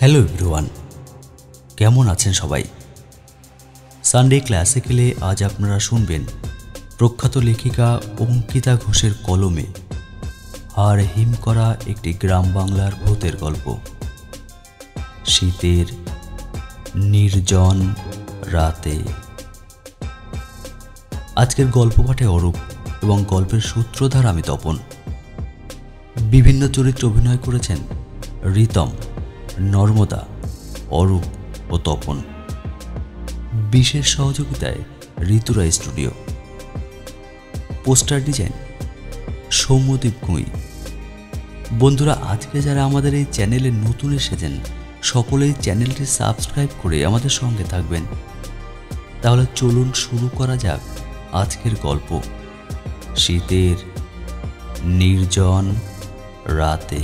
Hello everyone, কেমন আছেন সবাই? সানডে ক্লাসিক্যালে আজ আপনারা শুনবেন প্রখ্যাত লেখিকা অঙ্কিতা ঘোষের কলমে হাড় হিম করা একটি গ্রাম বাংলার ভূতের গল্প। শীতের নির্জন রাতে। আজকের গল্প পাঠে অরূপ এবং গল্পের সূত্রধার আমি তপন। বিভিন্ন চরিত্রে অভিনয় করেছেন রিতম, নর্মদা, অরূপ ও তপন। বিশেষ সহযোগিতায় Ritura studio. Poster design Soumyadeep Gui. বন্ধুরা, আজকে যারা আমাদের এই চ্যানেলে নতুন এসেছেন সকলেই চ্যানেলটি সাবস্ক্রাইব করে আমাদের সঙ্গে থাকবেন। তাহলে চলুন শুরু করা যাক আজকের গল্প, শীতের নির্জন রাতে।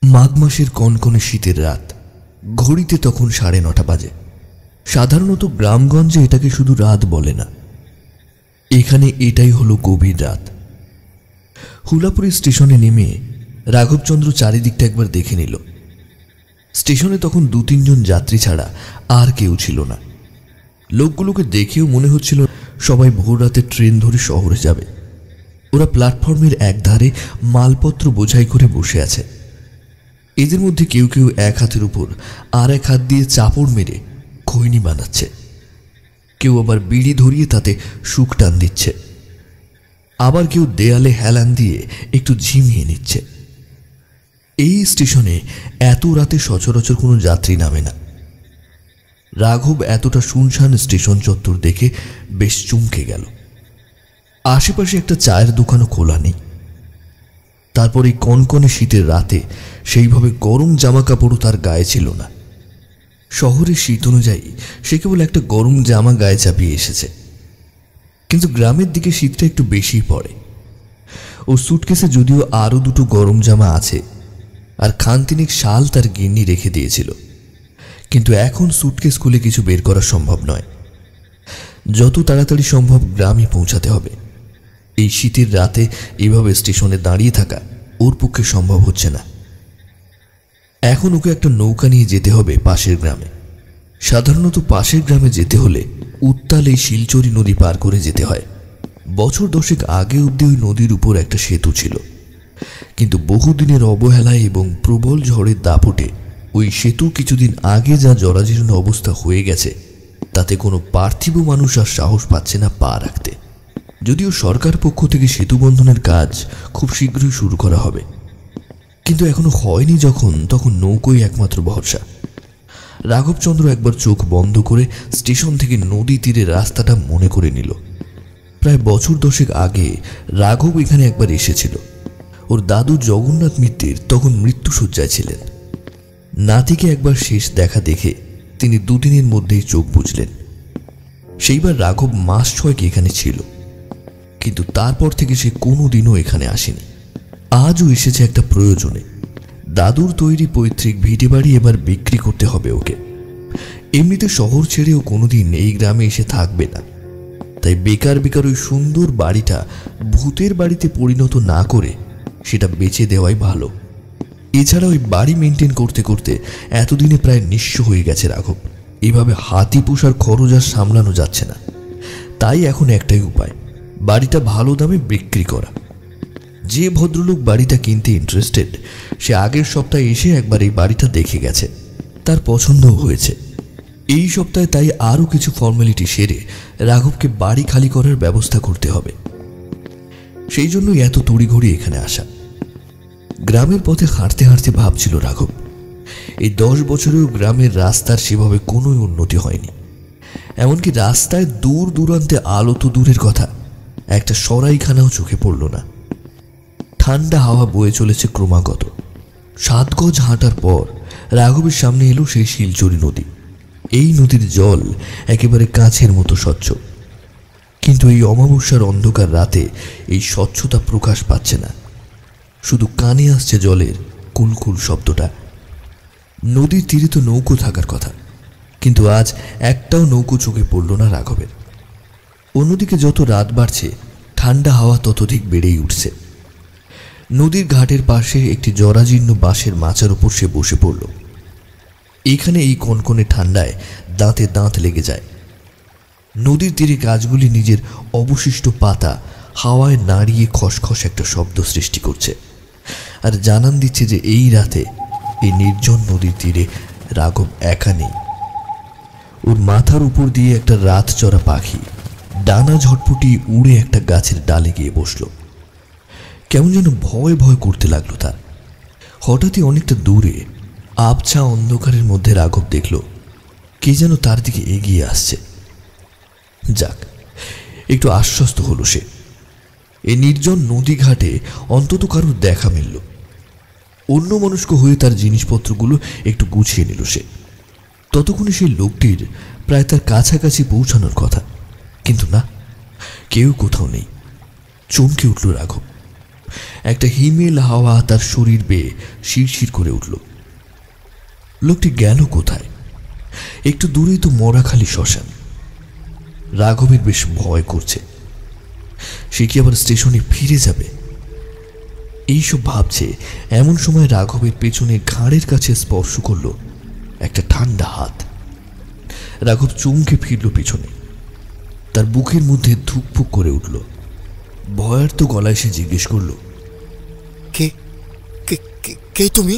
মাঘ মাসের কনকনে শীতের রাত। ঘড়িতে তখন 9:30 বাজে। সাধারণত গ্রামগঞ্জে এটাকে শুধু রাত বলে না, এখানে এটাই হলো গভীর রাত। হুলাপুরি স্টেশনে নেমে রাঘবচন্দ্র চারিদিকটা একবার দেখে নিল। স্টেশনে তখন 2-3 জন যাত্রী ছাড়া আর কেউ ছিল না। লোকগুলোকে দেখেও মনে হচ্ছিল সবাই ভোর রাতে ট্রেন ধরে শহরে যাবে। ওরা প্ল্যাটফর্মের একধারে মালপত্র বোঝাই করে বসে আছে। এদের মধ্যে কেউ কেউ এক হাতের উপর আর এক হাত দিয়ে চাপড় মেরে খৈনি বানাচ্ছে, কেউ আবার বিড়ি ধরিয়ে তাতে শুক টান দিচ্ছে, আবার কেউ দেয়ালে হেলান দিয়ে একটু ঝিমিয়ে নিচ্ছে। এই স্টেশনে এত রাতে সচরাচর কোনো যাত্রী নামে না। রাঘব এতটা শুনশান স্টেশন চত্বর দেখে বেশ চমকে গেল। আশেপাশে একটা চায়ের দোকানও খোলা নেই। তারপর এই কনকনে শীতের রাতে সেইভাবে গরম জামা কাপড়ও তার গায়ে ছিল না। শহরের শীত অনুযায়ী সে কেবল একটা গরম জামা গায়ে চাপিয়ে এসেছে, কিন্তু গ্রামের দিকে শীতটা একটু বেশিই পড়ে। ও সুটকেসে যদিও আরও 2টো গরম জামা আছে, আর খানতিনিক শাল তার গিন্নি রেখে দিয়েছিল, কিন্তু এখন সুটকেস খুলে কিছু বের করা সম্ভব নয়। যত তাড়াতাড়ি সম্ভব গ্রামে পৌঁছাতে হবে। এই শীতের রাতে এভাবে স্টেশনে দাঁড়িয়ে থাকা ওর পক্ষে সম্ভব হচ্ছে না। এখন ওকে একটা নৌকা নিয়ে যেতে হবে পাশের গ্রামে। সাধারণত পাশের গ্রামে যেতে হলে উত্তাল এই শিলচরি নদী পার করে যেতে হয়। বছর 10 আগে অবধি ওই নদীর উপর একটা সেতু ছিল, কিন্তু বহুদিনের অবহেলায় এবং প্রবল ঝড়ের দাপটে ওই সেতু কিছুদিন আগে যা জরাজীর্ণ অবস্থা হয়ে গেছে, তাতে কোনো পার্থিব মানুষ আর সাহস পাচ্ছে না পা রাখতে। যদিও সরকার পক্ষ থেকে সেতু বন্ধনের কাজ খুব শীঘ্রই শুরু করা হবে, কিন্তু এখনো হয়নি যখন, তখন নৌকোই একমাত্র ভরসা। রাঘবচন্দ্র একবার চোখ বন্ধ করে স্টেশন থেকে নদী তীরে রাস্তাটা মনে করে নিল। প্রায় বছর 10 আগে রাঘব এখানে একবার এসেছিল। ওর দাদু জগন্নাথ মিত্রের তখন মৃত্যুশয্যায় ছিলেন। নাতিকে একবার শেষ দেখা দেখে তিনি 2 দিনের মধ্যেই চোখ বুঝলেন। সেইবার রাঘব মাস 6 এখানে ছিল, কিন্তু তারপর থেকে সে কোনোদিনও এখানে আসেনি। আজও এসেছে একটা প্রয়োজনে। দাদুর তৈরি পৈতৃক ভিটে বাড়ি এবার বিক্রি করতে হবে ওকে। এমনিতে শহর ছেড়েও কোনোদিন এই গ্রামে এসে থাকবে না, তাই বেকার বেকার ওই সুন্দর বাড়িটা ভূতের বাড়িতে পরিণত না করে সেটা বেচে দেওয়াই ভালো। এছাড়া ওই বাড়ি মেনটেন করতে করতে এতদিনে প্রায় নিঃস্ব হয়ে গেছে রাঘব। এভাবে হাতি পোষার খরচ আর সামলানো যাচ্ছে না। তাই এখন একটাই উপায়, বাড়িটা ভালো দামে বিক্রি করা। যে ভদ্রলোক বাড়িটা কিনতে ইন্টারেস্টেড, সে আগের সপ্তাহে এসে একবার এই বাড়িটা দেখে গেছে, তার পছন্দও হয়েছে। এই সপ্তাহে তাই আরও কিছু ফর্মালিটি সেরে রাঘবকে বাড়ি খালি করার ব্যবস্থা করতে হবে। সেই জন্যই এত তড়িঘড়ি এখানে আসা। গ্রামের পথে হাঁটতে হাঁটতে ভাবছিল রাঘব, এই 10 বছরেও গ্রামের রাস্তার সেভাবে কোনো উন্নতি হয়নি। এমনকি রাস্তায় দূর দূরান্তে আলো তো দূরের কথা, একটা সরাইখানাও চোখে পড়ল না। ঠান্ডা হাওয়া বয়ে চলেছে ক্রমাগত। 7 গজ হাঁটার পর রাঘবের সামনে এলো সেই শিলচরি নদী। এই নদীর জল একেবারে কাঁচের মতো স্বচ্ছ, কিন্তু এই অমাবস্যার অন্ধকার রাতে এই স্বচ্ছতা প্রকাশ পাচ্ছে না। শুধু কানে আসছে জলের কুলকুল শব্দটা। নদীর তীরে তো নৌকো থাকার কথা, কিন্তু আজ একটাও নৌকো চোখে পড়ল না রাঘবের। অন্যদিকে যত রাত বাড়ছে ঠান্ডা হাওয়া ততোধিক বেড়েই উঠছে। নদীর ঘাটের পাশে একটি জরাজীর্ণ বাঁশের মাচার উপর সে বসে পড়ল। এখানে এই কনকনে ঠান্ডায় দাঁতে দাঁত লেগে যায়। নদীর তীরে গাছগুলি নিজের অবশিষ্ট পাতা হাওয়ায় নাড়িয়ে খসখস একটা শব্দ সৃষ্টি করছে, আর জানান দিচ্ছে যে এই রাতে এই নির্জন নদীর তীরে রাঘব একা নেই। ওর মাথার উপর দিয়ে একটা রাত চড়া পাখি ডানা ঝটপটি উড়ে একটা গাছের ডালে গিয়ে বসল। কেমন যেন ভয় ভয় করতে লাগলো তার। হঠাৎই অনেকটা দূরে আবছা অন্ধকারের মধ্যে রাঘব দেখল কে যেন তার দিকে এগিয়ে আসছে। যাক, একটু আশ্বস্ত হলো সে। এই নির্জন নদী ঘাটে অন্তত কারোর দেখা মিলল। অন্য মনস্ক হয়ে তার জিনিসপত্রগুলো একটু গুছিয়ে নিল সে। ততক্ষণে সেই লোকটির প্রায় তার কাছাকাছি পৌঁছানোর কথা, কিন্তু না, কেউ কোথাও নেই। চমকে উঠল রাঘব। একটা হিমেল হাওয়া তার শরীর বেয়ে শিরশির করে উঠল। লোকটি গেল কোথায়? একটু দূরেই তো মরাখালি শ্মশান। রাঘবের বেশ ভয় করছে। সে কি আবার স্টেশনে ফিরে যাবে? এইসব ভাবছে এমন সময় রাঘবের পেছনে ঘাড়ের কাছে স্পর্শ করল একটা ঠান্ডা হাত। রাঘব চমকে ফিরল পিছনে। তার বুকের মধ্যে ধুকপুক করে উঠল। ভয়ার্ত গলায় সে জিজ্ঞেস করল, কে কে কে তুমি?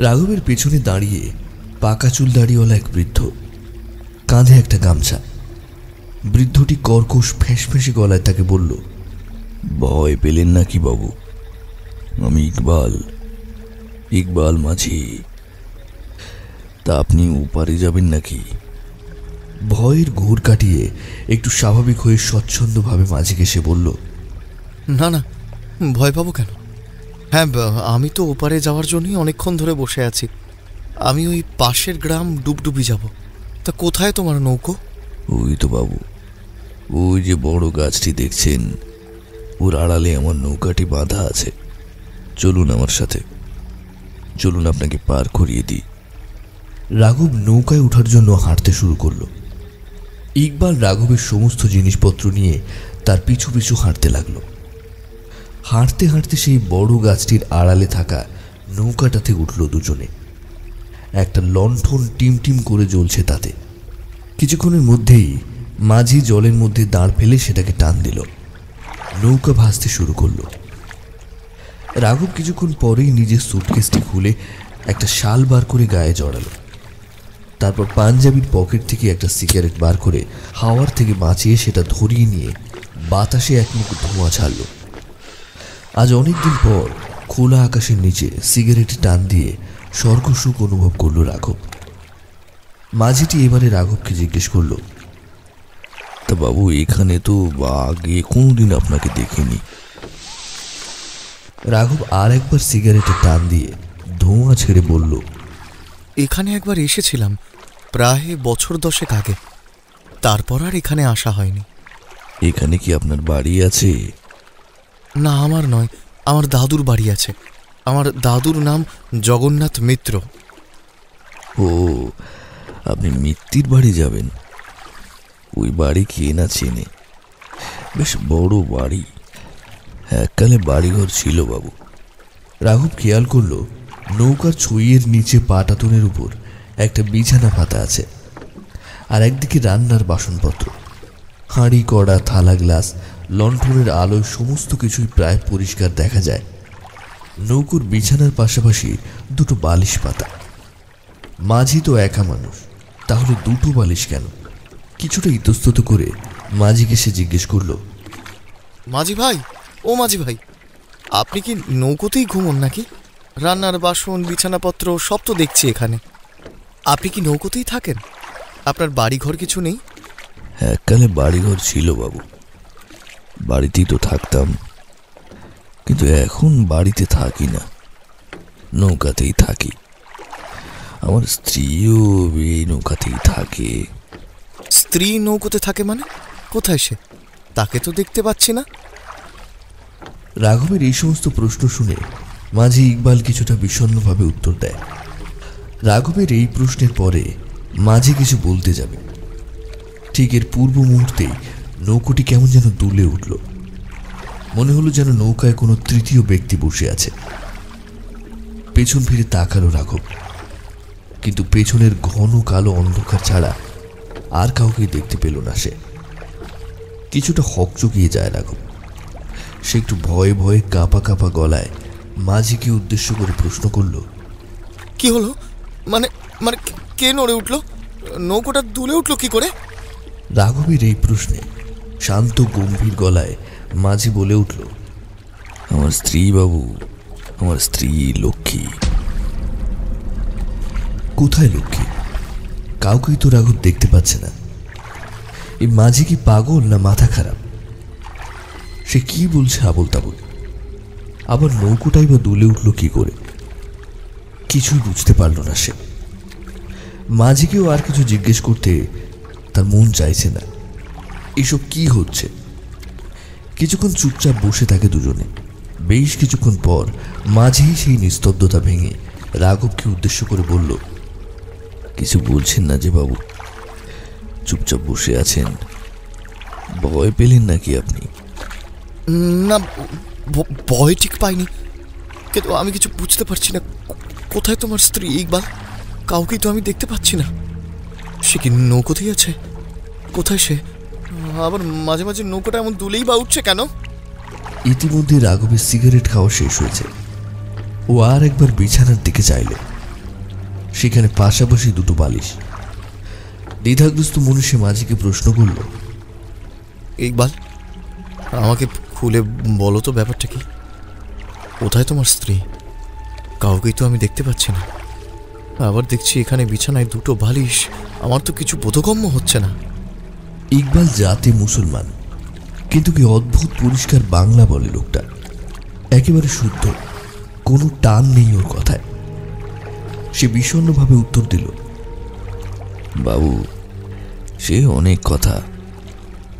রাঘবের পেছনে দাঁড়িয়ে পাকা চুল দাড়িওয়ালা এক বৃদ্ধ, কাঁধে একটা গামছা। বৃদ্ধটি কর্কশ ফেঁসফেঁসে গলায় তাকে বলল, ভয় পেলেন নাকি বাবু? আমি ইকবাল মাঝি। তা আপনি ওপারে যাবেন নাকি? ভয়ের ঘোর কাটিয়ে একটু স্বাভাবিক হয়ে স্বচ্ছন্দভাবে মাঝিকে সে বলল, না না, ভয় পাবো কেন? হ্যাঁ, আমি তো ওপারে যাওয়ার জন্যই অনেকক্ষণ ধরে বসে আছি। আমি ওই পাশের গ্রাম ডুবডুবি যাব। তা কোথায় তোমার নৌকো? ওই তো বাবু, ওই যে বড় গাছটি দেখছেন, ওর আড়ালে আমার নৌকাটি বাঁধা আছে। চলুন আমার সাথে, চলুন আপনাকে পার করিয়ে দিই। রাঘব নৌকায় ওঠার জন্য হাঁটতে শুরু করল। ইকবাল রাঘবের সমস্ত জিনিসপত্র নিয়ে তার পিছু পিছু হাঁটতে লাগলো। হাঁটতে হাঁটতে সেই বড় গাছটির আড়ালে থাকা নৌকাটাতে উঠল দুজনে। একটা লণ্ঠন টিমটিম করে জ্বলছে তাতে। কিছুক্ষণের মধ্যেই মাঝি জলের মধ্যে দাঁড় ফেলে সেটাকে টান দিল। নৌকা ভাসতে শুরু করলো। রাঘব কিছুক্ষণ পরেই নিজের সুটকেসটি খুলে একটা শাল বার করে গায়ে জড়ালো। তারপর পাঞ্জাবির পকেট থেকে একটা সিগারেট বার করে হাওয়ার থেকে বাঁচিয়ে সেটা ধরিয়ে নিয়ে বাতাসে একমুখ ধোঁয়া ছাড়ল। আজ অনেকদিন পর খোলা আকাশের নিচে সিগারেটে টান দিয়ে স্বর্গসুখ অনুভব করল রাঘব। মাঝিটি এবারে রাঘবকে জিজ্ঞেস করল, তা বাবু, এখানে তো আগে কোনোদিন আপনাকে দেখিনি। রাঘব আর একবার সিগারেটে টান দিয়ে ধোঁয়া ছেড়ে বলল, এখানে একবার এসেছিলাম প্রায় বছর 10 আগে। তারপর আর এখানে আসা হয়নি। এখানে কি আপনার বাড়ি আছে? না, আমার নয়, আমার দাদুর বাড়ি আছে। আমার দাদুর নাম জগন্নাথ মিত্র। ও, আপনি মিত্তির বাড়ি যাবেন? ওই বাড়ি কে না চেনে? বেশ বড় বাড়ি। এককালে বাড়িঘর ছিল বাবু। রাঘব খেয়াল করল নৌকার ছইয়ের নিচে পাটাতনের উপর একটা বিছানা পাতা আছে, আর একদিকে রান্নার বাসনপত্র, হাঁড়ি কড়া থালা গ্লাস, লণ্ঠনের আলোয় সমস্ত কিছুই প্রায় পরিষ্কার দেখা যায়। নৌকোর বিছানার পাশাপাশি দুটো বালিশ পাতা। মাঝি তো একা মানুষ, তাহলে দুটো বালিশ কেন? কিছুটা ইতস্তত করে মাঝিকে সে জিজ্ঞেস করল, মাঝি ভাই, ও মাঝি ভাই, আপনি কি নৌকোতেই ঘুমোন নাকি? রান্নার বাসন বিছানাপত্র সব তো দেখছি এখানে। আপনি কি নৌকোতেই থাকেন? আপনার বাড়িঘর কিছু নেই? এককালে বাড়িঘর ছিল বাবু, বাড়িতেই তো থাকতাম। কিন্তু এখন বাড়িতে থাকি না, নৌকাতেই থাকি। আমার স্ত্রীও এই নৌকাতেই থাকে। স্ত্রী নৌকোতে থাকে মানে? কোথায় সে? তাকে তো দেখতে পাচ্ছি না। রাঘবের এই সমস্ত প্রশ্ন শুনে মাঝি ইকবাল কিছুটা বিষণ্ণভাবে উত্তর দেয়। রাঘবের এই প্রশ্নের পরে মাঝি কিছু বলতে যাবে, ঠিক এর পূর্ব মুহূর্তেই নৌকোটি কেমন যেন দুলে উঠল। মনে হলো যেন নৌকায় কোনো তৃতীয় ব্যক্তি বসে আছে। পেছন ফিরে তাকালো রাঘব, কিন্তু পেছনের ঘন কালো অন্ধকার ছাড়া আর কাউকে দেখতে পেল না সে। কিছুটা হকচকিয়ে যায় রাঘব। সে একটু ভয়ে ভয়ে কাঁপা কাঁপা গলায় মাঝিকে উদ্দেশ্য করে প্রশ্ন করল, কি হলো? মানে মানে কে নড়ে উঠলো? নৌকোটা দুলে উঠলো কি করে? রাঘবের এই প্রশ্নে শান্ত গম্ভীর গলায় মাঝি বলে উঠল, আমার স্ত্রী বাবু, আমার স্ত্রী লক্ষ্মী। কোথায় লক্ষ্মী? কাউকেই তো রাঘব দেখতে পাচ্ছে না। এই মাঝি কি পাগল না মাথা খারাপ? সে কি বলছে আবল তাবল? আবার নৌকোটাই বা দুলে উঠল কি করে? কিছুই বুঝতে পারল না সে। মাঝিকেও আর কিছু জিজ্ঞেস করতে তার মন চাইছে না। এসব কি হচ্ছে? কিছুক্ষণ চুপচাপ বসে থাকে দুজনে। বেশ কিছুক্ষণ পর মাঝি সেই নিস্তব্ধতা ভেঙে রাঘবকে উদ্দেশ্য করে বলল, কিছু বলছেন না যে বাবু? চুপচাপ বসে আছেন, ভয় পেলেন নাকি আপনি? না, ভয় ঠিক পাইনি, কিন্তু আমি কিছু বুঝতে পারছি না। কোথায় তোমার স্ত্রী ইকবাল? কাউকেই তো আমি দেখতে পাচ্ছি না। সে কি নৌকোতেই আছে? কোথায় সে? আবার মাঝে মাঝে নৌকোটা এমন দুলেই বা উঠছে কেন? ইতিমধ্যে রাঘবের সিগারেট খাওয়া শেষ হয়েছে। ও আর একবার বিছানার দিকে চাইল। সেখানে পাশাপাশি দুটো বালিশ। দ্বিধাগ্রস্ত মনে সে মাঝিকে প্রশ্ন করল, ইকবাল, আমাকে খুলে বলো তো ব্যাপারটা কি? কোথায় তোমার স্ত্রী? কাউকেই তো আমি দেখতে পাচ্ছি না। আবার দেখছি এখানে বিছানায় দুটো বালিশ। আমার তো কিছু বোধগম্য হচ্ছে না। ইকবাল জাতে মুসলমান, কিন্তু কি অদ্ভুত পরিষ্কার বাংলা বলে লোকটা। একেবারে শুদ্ধ, কোনো টান নেই ওর কথায়। সে বিষণ্ণভাবে উত্তর দিল, বাবু, সে অনেক কথা,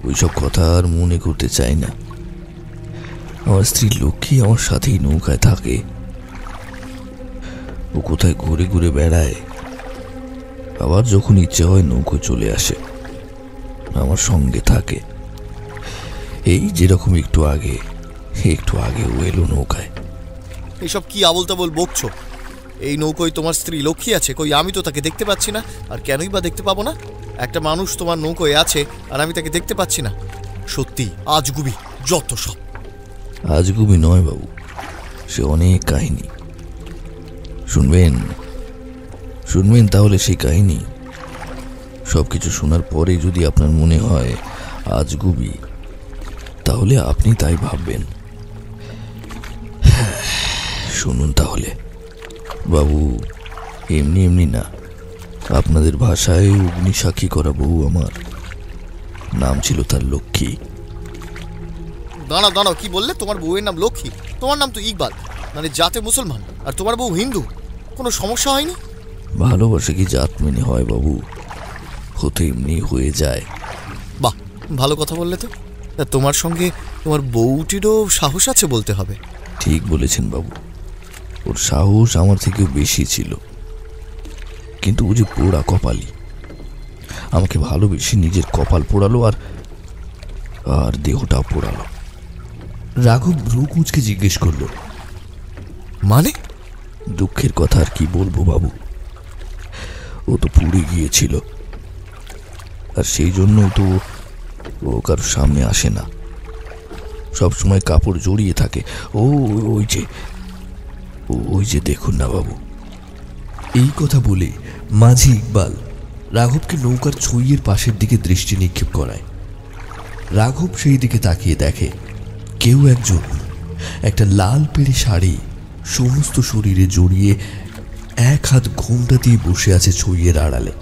ওইসব কথা আর মনে করতে চাই না। আমার স্ত্রী লক্ষ্মী আমার সাথেই নৌকায় থাকে। ও কোথায় ঘুরে ঘুরে বেড়ায়, আবার যখন ইচ্ছে হয় নৌকো চলে আসে, আমার সঙ্গে থাকে। এই যেরকম একটু আগে ও এলো নৌকায়। এসব কি আবল তাবল বকছো? এই নৌকোয় তোমার স্ত্রী লক্ষ্মী আছে? কই, আমি তো তাকে দেখতে পাচ্ছি না। আর কেনই বা দেখতে পাবো না? একটা মানুষ তোমার নৌকোয় আছে আর আমি তাকে দেখতে পাচ্ছি না। সত্যি আজগুবি যত সব। আজগুবি নয় বাবু, সে অনেক কাহিনী। শুনবেন তাহলে সেই কাহিনী। সবকিছু শোনার পরে যদি আপনার মনে হয় আজগুবি, তাহলে আপনি তাই ভাববেন। শুনুন তাহলে বাবু, এমনি এমনি না, আপনাদের ভাষায় অগ্নিসাক্ষী করা বউ আমার। নাম ছিল তার লক্ষ্মী। দাঁড়াও, কি বললে? তোমার বউয়ের নাম লক্ষ্মী? তোমার নাম তো ইকবাল, মানে জাতে মুসলমান, আর তোমার বউ হিন্দু। কোনো সমস্যা হয়নি? ভালোবাসা কি জাত মেনে হয় বাবু? হতে এমনি হয়ে যায়। বাহ, ভালো কথা বললে তো। তোমার সঙ্গে তোমার বউটিরও সাহস আছে বলতে হবে। ঠিক বলেছেন বাবু, ওর সাহস আমার থেকেও বেশি ছিল। কিন্তু ও যে পোড়া কপালি, আমাকে ভালোবেসে নিজের কপাল পোড়ালো আর দেহটাও পোড়ালো। রাঘব ভ্রু কুঁচকে জিজ্ঞেস করল, মানে? দুঃখের কথা আর কি বলবো বাবু, ও তো পুড়ে গিয়েছিল। আর সেই জন্য তো ও কারোর সামনে আসে না, সবসময় কাপড় জড়িয়ে থাকে। ওই যে দেখুন না বাবু। এই কথা বলে মাঝি ইকবাল রাঘবকে নৌকার ছইয়ের পাশের দিকে দৃষ্টি নিক্ষেপ করায়। রাঘব সেই দিকে তাকিয়ে দেখে কেউ একজন একটা লাল পেড়ে শাড়ি সমস্ত শরীরে জড়িয়ে এক হাত ঘোমটা দিয়ে বসে আছে ছইয়ের আড়ালে।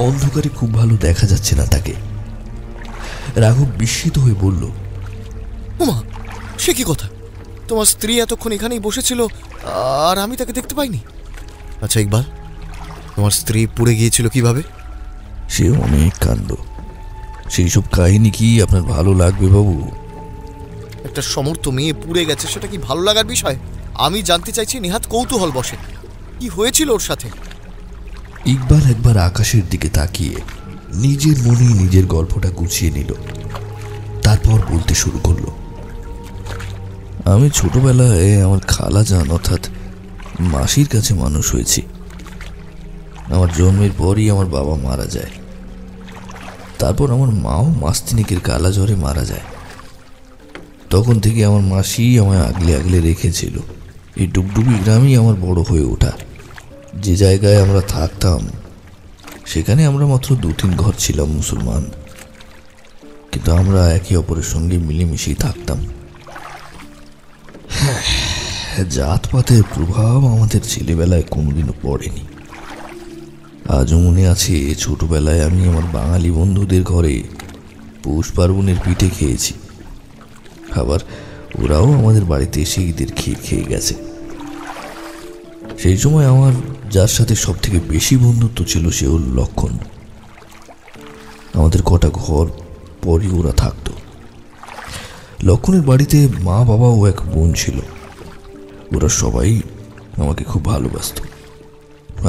অন্ধকারে খুব ভালো দেখা যাচ্ছে না তাকে। রাঘব বিস্মিত হয়ে বলল, ওমা, সে কি কথা? তোমার স্ত্রী এতক্ষণ এখানেই বসেছিল আর আমি তাকে দেখতে পাইনি। আচ্ছা ইকবাল, তোমার স্ত্রী পুড়ে গিয়েছিল কিভাবে? সে অনেক কাণ্ড, সেই সব কাহিনী কি আপনার ভালো লাগবে বাবু? একটা সমর্থ মেয়ে পুড়ে গেছে, সেটা কি ভালো লাগার বিষয়? আমি জানতে চাইছি, নেহাত কৌতূহল বসে। কি হয়েছিল ওর সাথে? ইকবাল একবার আকাশের দিকে তাকিয়ে নিজের মনেই নিজের গল্পটা গুছিয়ে নিল। তারপর বলতে শুরু করলো। আমি ছোটবেলায় আমার খালাজান অর্থাৎ মাসির কাছে মানুষ হয়েছি। আমার জন্মের পরই আমার বাবা মারা যায়। তারপর আমার মাও মাস তিনেকের কালা জ্বরে মারা যায়। তখন থেকে আমার মাসি আমায় আগলে আগলে রেখেছিল। এই ডুবডুবি গ্রামেই আমার বড় হয়ে ওঠা। যে জায়গায় আমরা থাকতাম সেখানে আমরা মাত্র 2-3 ঘর ছিলাম মুসলমান, কিন্তু আমরা একে অপরের সঙ্গে মিলেমিশেই থাকতাম। জাতপাতের প্রভাব আমাদের ছেলেবেলায় কোনোদিনও পড়েনি। আজও মনে আছে ছোটবেলায় আমি আমার বাঙালি বন্ধুদের ঘরে পৌষ পার্বণের পিঠে খেয়েছি। আবার ওরাও আমাদের বাড়িতে এসে ঈদের ক্ষীর খেয়ে গেছে। সেই সময় আমার যার সাথে সব থেকে বেশি বন্ধুত্ব ছিল সে হল লক্ষণ। আমাদের কটা ঘর পরই ওরা থাকতো। লক্ষণের বাড়িতে মা বাবা ও এক বোন ছিল। ওরা সবাই আমাকে খুব ভালোবাসত,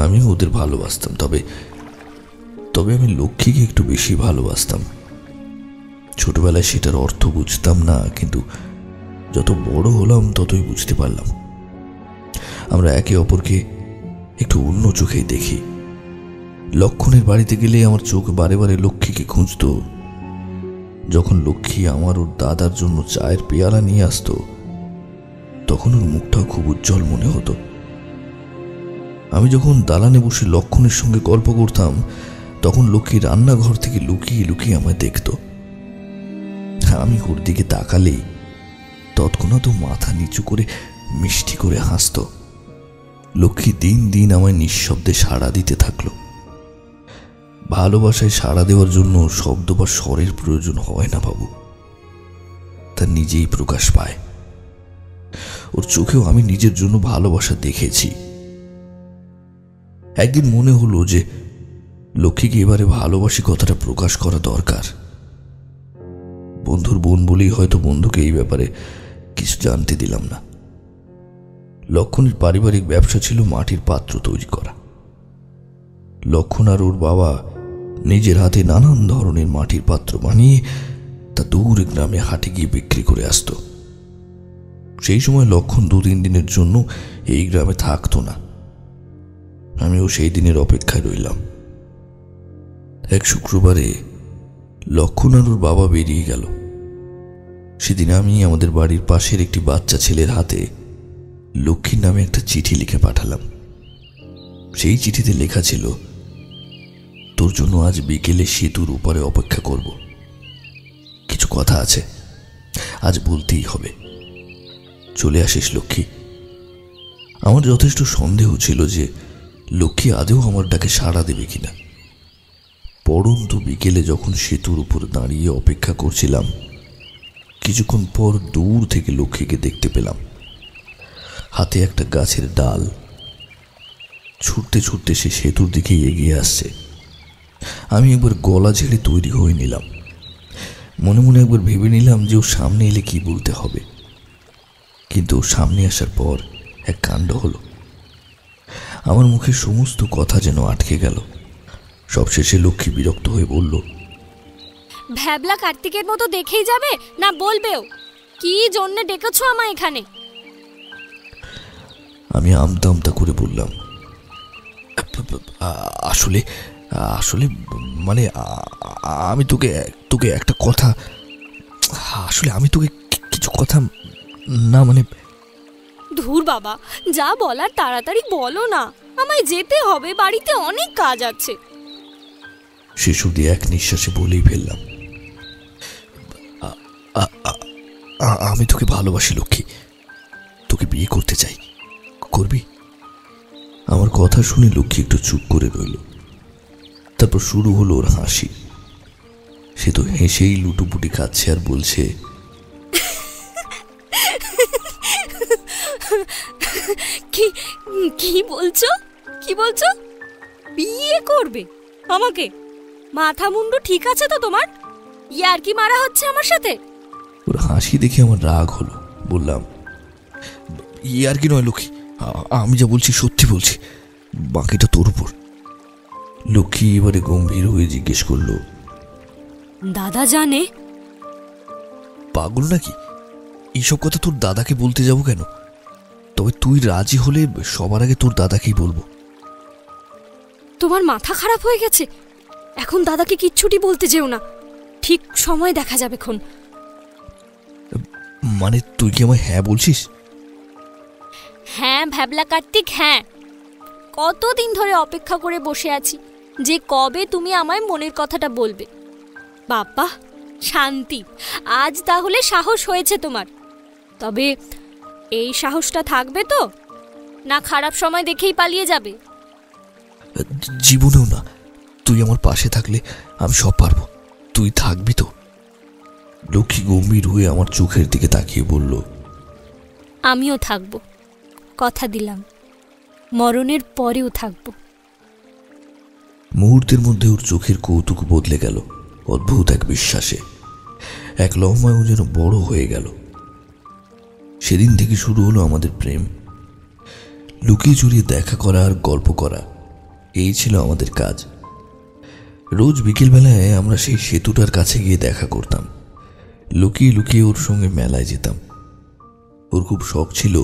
আমিও ওদের ভালোবাসতাম। তবে আমি লক্ষ্মীকে একটু বেশি ভালোবাসতাম। ছোটবেলায় সেটার অর্থ বুঝতাম না, কিন্তু যত বড় হলাম ততই বুঝতে পারলাম। আমরা একে অপরকে একটু অন্য চোখেই দেখি। লক্ষণের বাড়িতে গেলে আমার চোখ বারে বারে লক্ষ্মীকে খুঁজত। যখন লক্ষ্মী আমার ওর দাদার জন্য চায়ের পেয়ালা নিয়ে আসতো তখন ওর মুখটাও খুব উজ্জ্বল মনে হতো। আমি যখন দালানে বসে লক্ষণের সঙ্গে গল্প করতাম তখন লক্ষ্মী রান্নাঘর থেকে লুকিয়ে লুকিয়ে আমায় দেখত। আমি ওর দিকে তাকালেই তৎক্ষণাৎ মাথা নিচু করে মিষ্টি করে হাসত। লক্ষ্মী দিন দিন আমায় নিঃশব্দে সাড়া দিতে থাকলো। ভালোবাসায় সাড়া দেওয়ার জন্য শব্দ বা স্বরের প্রয়োজন হয় না বাবু, তা নিজেই প্রকাশ পায়। ওর চোখেও আমি নিজের জন্য ভালোবাসা দেখেছি। একদিন মনে হলো যে লক্ষ্মীকে এবারে ভালোবাসি কথাটা প্রকাশ করা দরকার। বন্ধুর বোন বলেই হয়তো বন্ধুকে এই ব্যাপারে কিছু জানতে দিলাম না। লক্ষণের পারিবারিক ব্যবসা ছিল মাটির পাত্র তৈরি করা। লক্ষণ আর ওর বাবা নিজের হাতে নানান ধরনের মাটির পাত্র বানিয়ে তা দূর গ্রামে হাটে গিয়ে বিক্রি করে আসত। সেই সময় লক্ষণ 2-3 দিনের জন্য এই গ্রামে থাকতো না। আমিও সেই দিনের অপেক্ষায় রইলাম। এক শুক্রবারে লক্ষণ আর ওর বাবা বেরিয়ে গেল। সেদিন আমি আমাদের বাড়ির পাশের একটি বাচ্চা ছেলের হাতে লক্ষ্মীর নামে একটা চিঠি লিখে পাঠালাম। সেই চিঠিতে লেখা ছিল, তোর জন্য আজ বিকেলে সেতুর উপরে অপেক্ষা করব। কিছু কথা আছে, আজ বলতেই হবে। চলে আসিস লক্ষ্মী। আমার যথেষ্ট সন্দেহ ছিল যে লক্ষ্মী আদেও আমার ডাকে সাড়া দেবে কিনা। পরন্তু বিকেলে যখন সেতুর উপর দাঁড়িয়ে অপেক্ষা করছিলাম কিছুক্ষণ পর দূর থেকে লক্ষ্মীকে দেখতে পেলাম। হাতে একটা গাছের ডাল। ছুটতে ছুটতে সে সেতুর দিকে এগিয়ে আসছে। আমি একবার গলা ঝেড়ে তৈরি হয়ে নিলাম। মনে মনে একবার ভেবে নিলাম যে ও সামনে এলে কি বলতে হবে। কিন্তু সামনে আসার পর এক কাণ্ড হলো। আমার মুখের সমস্ত কথা যেন আটকে গেল। সবশেষে লক্ষ্মী বিরক্ত হয়ে বলল, ভ্যাবলা কার্তিকের মতো দেখেই যাবে না বলবেও? কি জন্য ডেকেছো আমায় এখানে? আমি আমতা আমতা করে বললাম, আসলে আসলে মানে আমি তোকে একটা কথা, আসলে আমি তোকে কিছু কথা না মানে। ধুর বাবা, যা বলার তাড়াতাড়ি বলো না, আমায় যেতে হবে, বাড়িতে অনেক কাজ আছে। শিশু দিয়ে এক নিঃশ্বাসে বলেই ফেললাম, আমি তোকে ভালোবাসি লক্ষ্মী, তোকে বিয়ে করতে চাই, করবি? আমার কথা শুনে লক্ষ্মী একটু চুপ করে রইল। তারপর শুরু হলো ওর হাসি। সে তো হেসেই লুটুপুটি খাচ্ছে আর বলছে, কি বলছো? কি বলছো? বিয়ে করবে আমাকে? মাথা মুন্ডু ঠিক আছে তো তোমার? ইয়ার কি মারা হচ্ছে আমার সাথে? ওর হাসি দেখে আমার রাগ হলো। বললাম, ইয়ার কি নয় লক্ষ্মী, আমি যা বলছি সত্যি বলছি, বাকিটা তোর উপর। লক্ষ্মী এবারে গম্ভীর হয়ে জিজ্ঞেস করল, দাদা জানে? পাগল নাকি? এইসব কথা তোর দাদাকে বলতে যাব কেন? তবে তুই রাজি হলে সবার আগে তোর দাদাকেই বলবো। তোমার মাথা খারাপ হয়ে গেছে? এখন দাদাকে কিচ্ছুটি বলতে যেও না, ঠিক সময় দেখা যাবে খন। মানে তুই কি আমায় হ্যাঁ বলছিস? হ্যাঁ ভ্যাবলা কার্তিক, হ্যাঁ। কতদিন ধরে অপেক্ষা করে বসে আছি যে কবে তুমি আমায় মনের কথাটা বলবে। বাবা শান্তি, আজ তাহলে সাহস হয়েছে তোমার। তবে এই সাহসটা থাকবে তো, না খারাপ সময় দেখেই পালিয়ে যাবে? জীবনেও না। তুই আমার পাশে থাকলে আমি সব পারবো। তুই থাকবি তো? লক্ষ্মী গম্ভীর হয়ে আমার চোখের দিকে তাকিয়ে বলল, আমিও থাকবো, কথা দিলাম, মরণের পরেও থাকবো। মুহূর্তের মধ্যে ওর চোখের কৌতুক বদলে গেল অদ্ভুত এক বিশ্বাসে। এক লহমায় ও যেন বড় হয়ে গেল। সেদিন থেকে শুরু হলো আমাদের প্রেম। লুকিয়ে চুরিয়ে দেখা করা আর গল্প করা, এই ছিল আমাদের কাজ। রোজ বিকেলবেলায় আমরা সেই সেতুটার কাছে গিয়ে দেখা করতাম। লুকিয়ে লুকিয়ে ওর সঙ্গে মেলায় যেতাম। ওর খুব শখ ছিল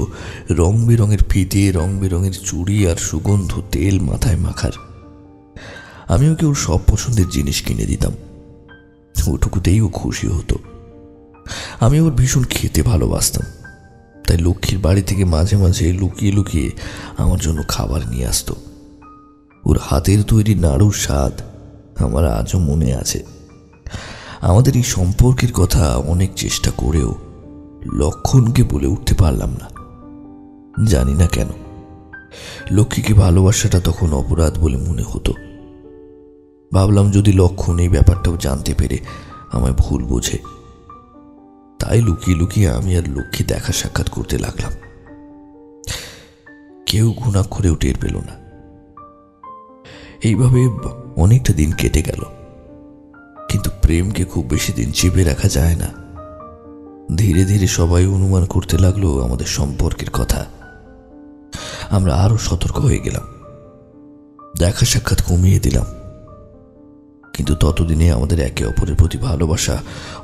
রং বেরঙের ফিতে, রং বেরঙের চুড়ি আর সুগন্ধ তেল মাথায় মাখার। আমি ওকে ওর সব পছন্দের জিনিস কিনে দিতাম। ওটুকুতেই ও খুশি হতো। আমি ওর ভীষণ খেতে ভালোবাসতাম, তাই লক্ষ্মীর বাড়ি থেকে মাঝে মাঝে লুকিয়ে লুকিয়ে আমার জন্য খাবার নিয়ে আসতো। ওর হাতের তৈরি নাড়ুর স্বাদ আমার আজও মনে আছে। আমাদের এই সম্পর্কের কথা অনেক চেষ্টা করেও লক্ষণকে বলে উঠতে পারলাম না। জানি না কেন লক্ষ্মীকে ভালোবাসাটা তখন অপরাধ বলে মনে হতো। ভাবলাম যদি লক্ষণ এই ব্যাপারটাও জানতে পেরে আমায় ভুল বোঝে। তাই লুকিয়ে লুকিয়ে আমি আর লক্ষ্মী দেখা সাক্ষাৎ করতে লাগলাম। কেউ ঘুণাক্ষরেও টের পেল না। এইভাবে অনেকটা দিন কেটে গেল। কিন্তু প্রেমকে খুব বেশি দিন চেপে রাখা যায় না। ধীরে ধীরে সবাই অনুমান করতে লাগলো আমাদের সম্পর্কের কথা। আমরা আরো সতর্ক হয়ে গেলাম, দেখা সাক্ষাৎ কমিয়ে দিলাম। কিন্তু ততদিনে আমাদের একে অপরের প্রতি ভালোবাসা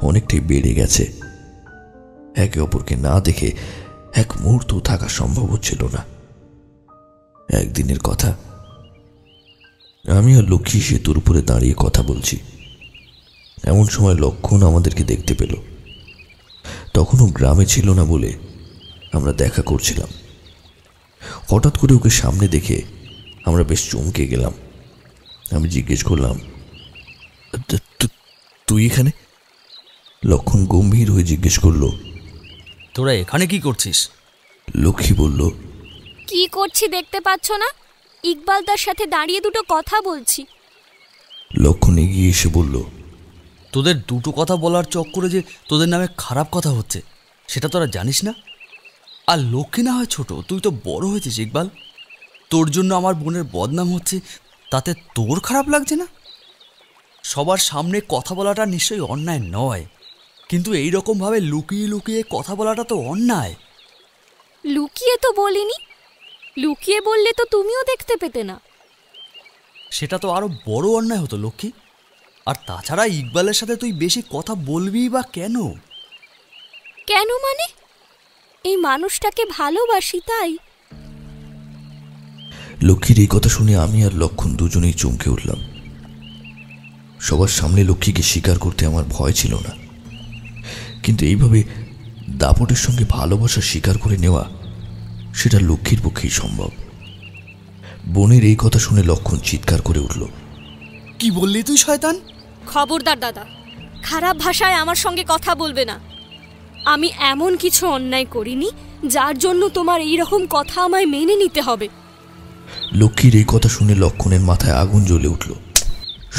অনেকটাই বেড়ে গেছে। একে অপরকে না দেখে এক মুহূর্ত থাকা সম্ভব হচ্ছিল না। একদিনের কথা, আমি আর লক্ষ্মী সেতুর উপরে দাঁড়িয়ে কথা বলছি। এমন সময় লক্ষণ আমাদেরকে দেখতে পেল। তখনও গ্রামে ছিল না বলে আমরা দেখা করছিলাম। হঠাৎ করে ওকে সামনে দেখে আমরা বেশ চমকে গেলাম। আমি জিজ্ঞেস করলাম, তুই এখানে? লক্ষণ গম্ভীর হয়ে জিজ্ঞেস করলো, তোরা এখানে কি করছিস? লক্ষ্মী বলল, কি করছি দেখতে পাচ্ছ না? ইকবালদার সাথে দাঁড়িয়ে দুটো কথা বলছি। লক্ষণ এগিয়ে এসে বলল, তোদের দুটো কথা বলার চক্করে যে তোদের নামে খারাপ কথা হচ্ছে সেটা তোরা জানিস না? আর লক্ষ্মী না হয় ছোট, তুই তো বড় হয়েছিস ইকবাল। তোর জন্য আমার বোনের বদনাম হচ্ছে, তাতে তোর খারাপ লাগছে না? সবার সামনে কথা বলাটা নিশ্চয়ই অন্যায় নয়, কিন্তু এই রকমভাবে লুকিয়ে লুকিয়ে কথা বলাটা তো অন্যায়। লুকিয়ে তো বলিনি, লুকিয়ে বললে তো তুমিও দেখতে পেতে না। সেটা তো আরো বড় অন্যায় হতো লক্ষ্মী। আর তাছাড়া ইকবালের সাথে তুই বেশি কথা বলবি বা কেন? কেন মানে? এই মানুষটাকে ভালোবাসি তাই। লক্ষ্মীর এই কথা শুনে আমি আর লক্ষণ দুজনেই চমকে উঠলাম। সবার সামনে লক্ষ্মীকে স্বীকার করতে আমার ভয় ছিল না, কিন্তু এইভাবে দাপটের সঙ্গে ভালোবাসা স্বীকার করে নেওয়া, সেটা লক্ষ্মীর পক্ষেই সম্ভব। বোনের এই কথা শুনে লক্ষণ চিৎকার করে উঠল, কি বললি তুই শয়তান? খবরদার দাদা, খারাপ ভাষায় আমার সঙ্গে কথা বলবে না। আমি এমন কিছু অন্যায় করিনি যার জন্য তোমার এই রকম কথা আমায় মেনে নিতে হবে। লক্ষ্মীর এই কথা শুনে লক্ষণের মাথায় আগুন জ্বলে উঠল।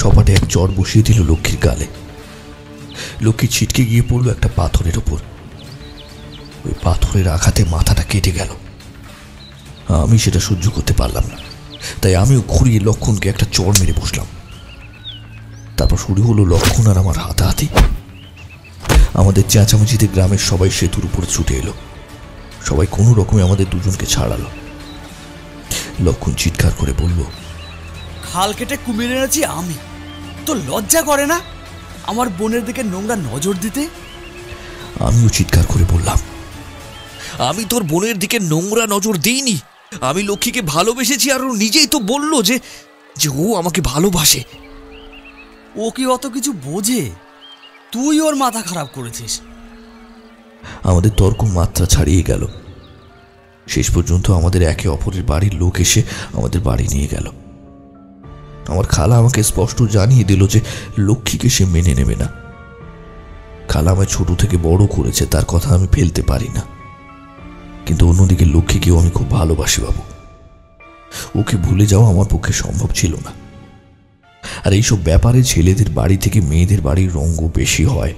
সপাটে এক চড় বসিয়ে দিল লক্ষ্মীর গালে। লক্ষ্মী ছিটকে গিয়ে পড়ল একটা পাথরের ওপর। ওই পাথরের আঘাতে মাথাটা কেটে গেল। আমি সেটা সহ্য করতে পারলাম না, তাই আমিও ঘুরিয়ে লক্ষণকে একটা চড় মেরে বসলাম। তারপর শুরু হলো লক্ষণ আর আমার হাতাহাতি। আমাদের চেঁচামেচিতে গ্রামের সবাই সেতুর উপরে ছুটে এলো। সবাই কোনো রকমে আমাদের দুজনকে ছাড়ালো। লক্ষণ চিৎকার করে বলল, খাল কেটে কুমির এনেছি আমি। তো লজ্জা করে না আমার বোনের দিকে নোংরা নজর দিতে? আমিও চিৎকার করে বললাম, আমি তোর বোনের দিকে নোংরা নজর দিইনি। আমি লক্ষ্মীকে ভালোবেসেছি, আর ও নিজেই তো বলল যে ও আমাকে ভালোবাসে। ও কি অত কিছু বোঝে? তুই ওর মাথা খারাপ করেছিস। আমাদের তর্ক মাত্রা ছাড়িয়ে গেল। শেষ পর্যন্ত আমাদের একে অপরের বাড়ির লোক এসে আমাদের বাড়ি নিয়ে গেল। আমার খালা আমাকে স্পষ্ট জানিয়ে দিল যে লক্ষ্মীকে সে মেনে নেবে না। খালা আমায় ছোট থেকে বড় করেছে, তার কথা আমি ফেলতে পারি না। কিন্তু অন্যদিকে লক্ষ্মীকেও আমি খুব ভালোবাসি বাবু। ওকে ভুলে যাওয়া আমার পক্ষে সম্ভব ছিল না। আর এইসব ব্যাপারে ছেলেদের বাড়ি থেকে মেয়েদের বাড়ির রঙ্গ বেশি হয়।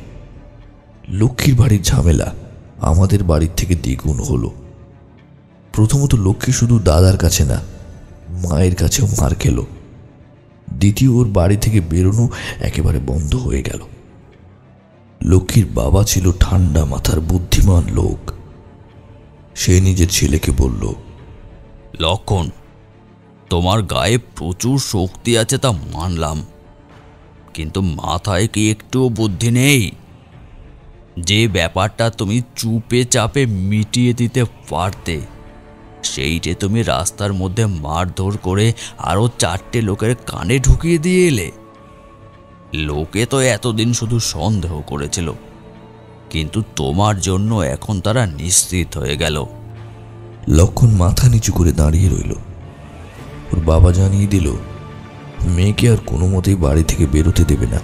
লক্ষ্মীর বাড়ির ঝামেলা আমাদের বাড়ির থেকে দ্বিগুণ হলো। প্রথমত লক্ষ্মী শুধু দাদার কাছে না, মায়ের কাছেও মার খেল। দ্বিতীয়, ওর বাড়ি থেকে বেরোনো একেবারে বন্ধ হয়ে গেল। লক্ষ্মীর বাবা ছিল ঠান্ডা মাথার বুদ্ধিমান লোক। সে নিজের ছেলেকে বলল, লক্ষণ, তোমার গায়ে প্রচুর শক্তি আছে তা মানলাম, কিন্তু মাথায় কি একটুও বুদ্ধি নেই? যে ব্যাপারটা তুমি চুপে চাপে মিটিয়ে দিতে পারতে, সেইটে তুমি রাস্তার মধ্যে মারধর করে আরো 4টে লোকের কানে ঢুকিয়ে দিয়ে এলে। লোকে তো এতদিন শুধু সন্দেহ করেছিল, কিন্তু তোমার জন্য এখন তারা নিশ্চিত হয়ে গেল। লক্ষণ মাথা নিচু করে দাঁড়িয়ে রইল। ওর বাবা জানিয়ে দিল মেয়েকে আর কোনো মতেই বাড়ি থেকে বেরোতে দেবে না,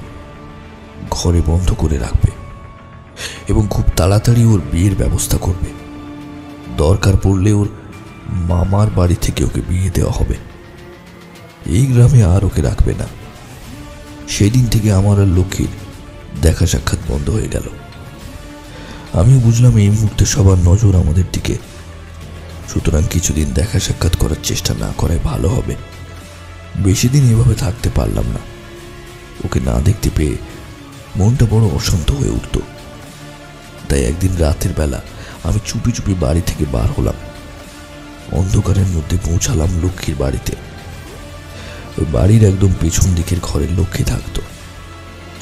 ঘরে বন্ধ করে রাখবে এবং খুব তাড়াতাড়ি ওর বিয়ের ব্যবস্থা করবে। দরকার পড়লে ওর মামার বাড়ি থেকে ওকে বিয়ে দেওয়া হবে। এই গ্রামে আর ওকে রাখবে না। সেদিন থেকে আমার আর লক্ষ্মীর দেখা সাক্ষাৎ বন্ধ হয়ে গেল। আমিও বুঝলাম এই মুহূর্তে সবার নজর আমাদের দিকে, সুতরাং কিছুদিন দেখা সাক্ষাৎ করার চেষ্টা না করাই ভালো হবে। বেশি দিন এভাবে থাকতে পারলাম না। ওকে না দেখতে পেয়ে মনটা বড় অশান্ত হয়ে উঠত। তাই একদিন রাতের বেলা আমি চুপি চুপি বাড়ি থেকে বার হলাম। অন্ধকারের মধ্যে পৌঁছালাম লক্ষ্মীর বাড়িতে। ওই বাড়ির একদম পেছন দিকের ঘরের লক্ষ্মী থাকতো।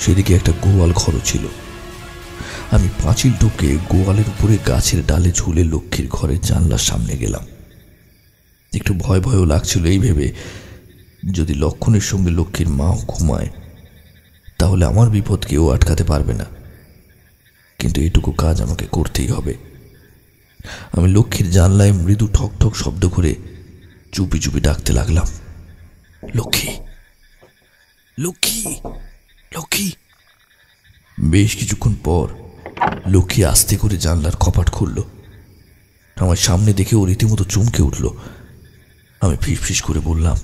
সেদিকে একটা গোয়াল ঘরও ছিল। আমি পাঁচিল ঢুকে গোয়ালের উপরে গাছের ডালে ঝুলে লক্ষ্মীর ঘরের জানলার সামনে গেলাম। একটু ভয় ভয়ও লাগছিল এই ভেবে, যদি লক্ষণের সঙ্গে লক্ষ্মীর মাও ঘুমায় তাহলে আমার বিপদ কেউ আটকাতে পারবে না। কিন্তু এটুকু কাজ আমাকে করতেই হবে। আমি লক্ষ্মীর জানলায় মৃদু ঠক ঠক শব্দ করে চুপি চুপি ডাকতে লাগলাম, লক্ষ্মী, লক্ষ্মী, লক্ষ্মী। বেশ কিছুক্ষণ পর লক্ষ্মী আস্তে করে জানলার কপাট খুলল। আমার সামনে দেখে ও রীতিমতো চমকে উঠল। আমি ফিসফিস করে বললাম,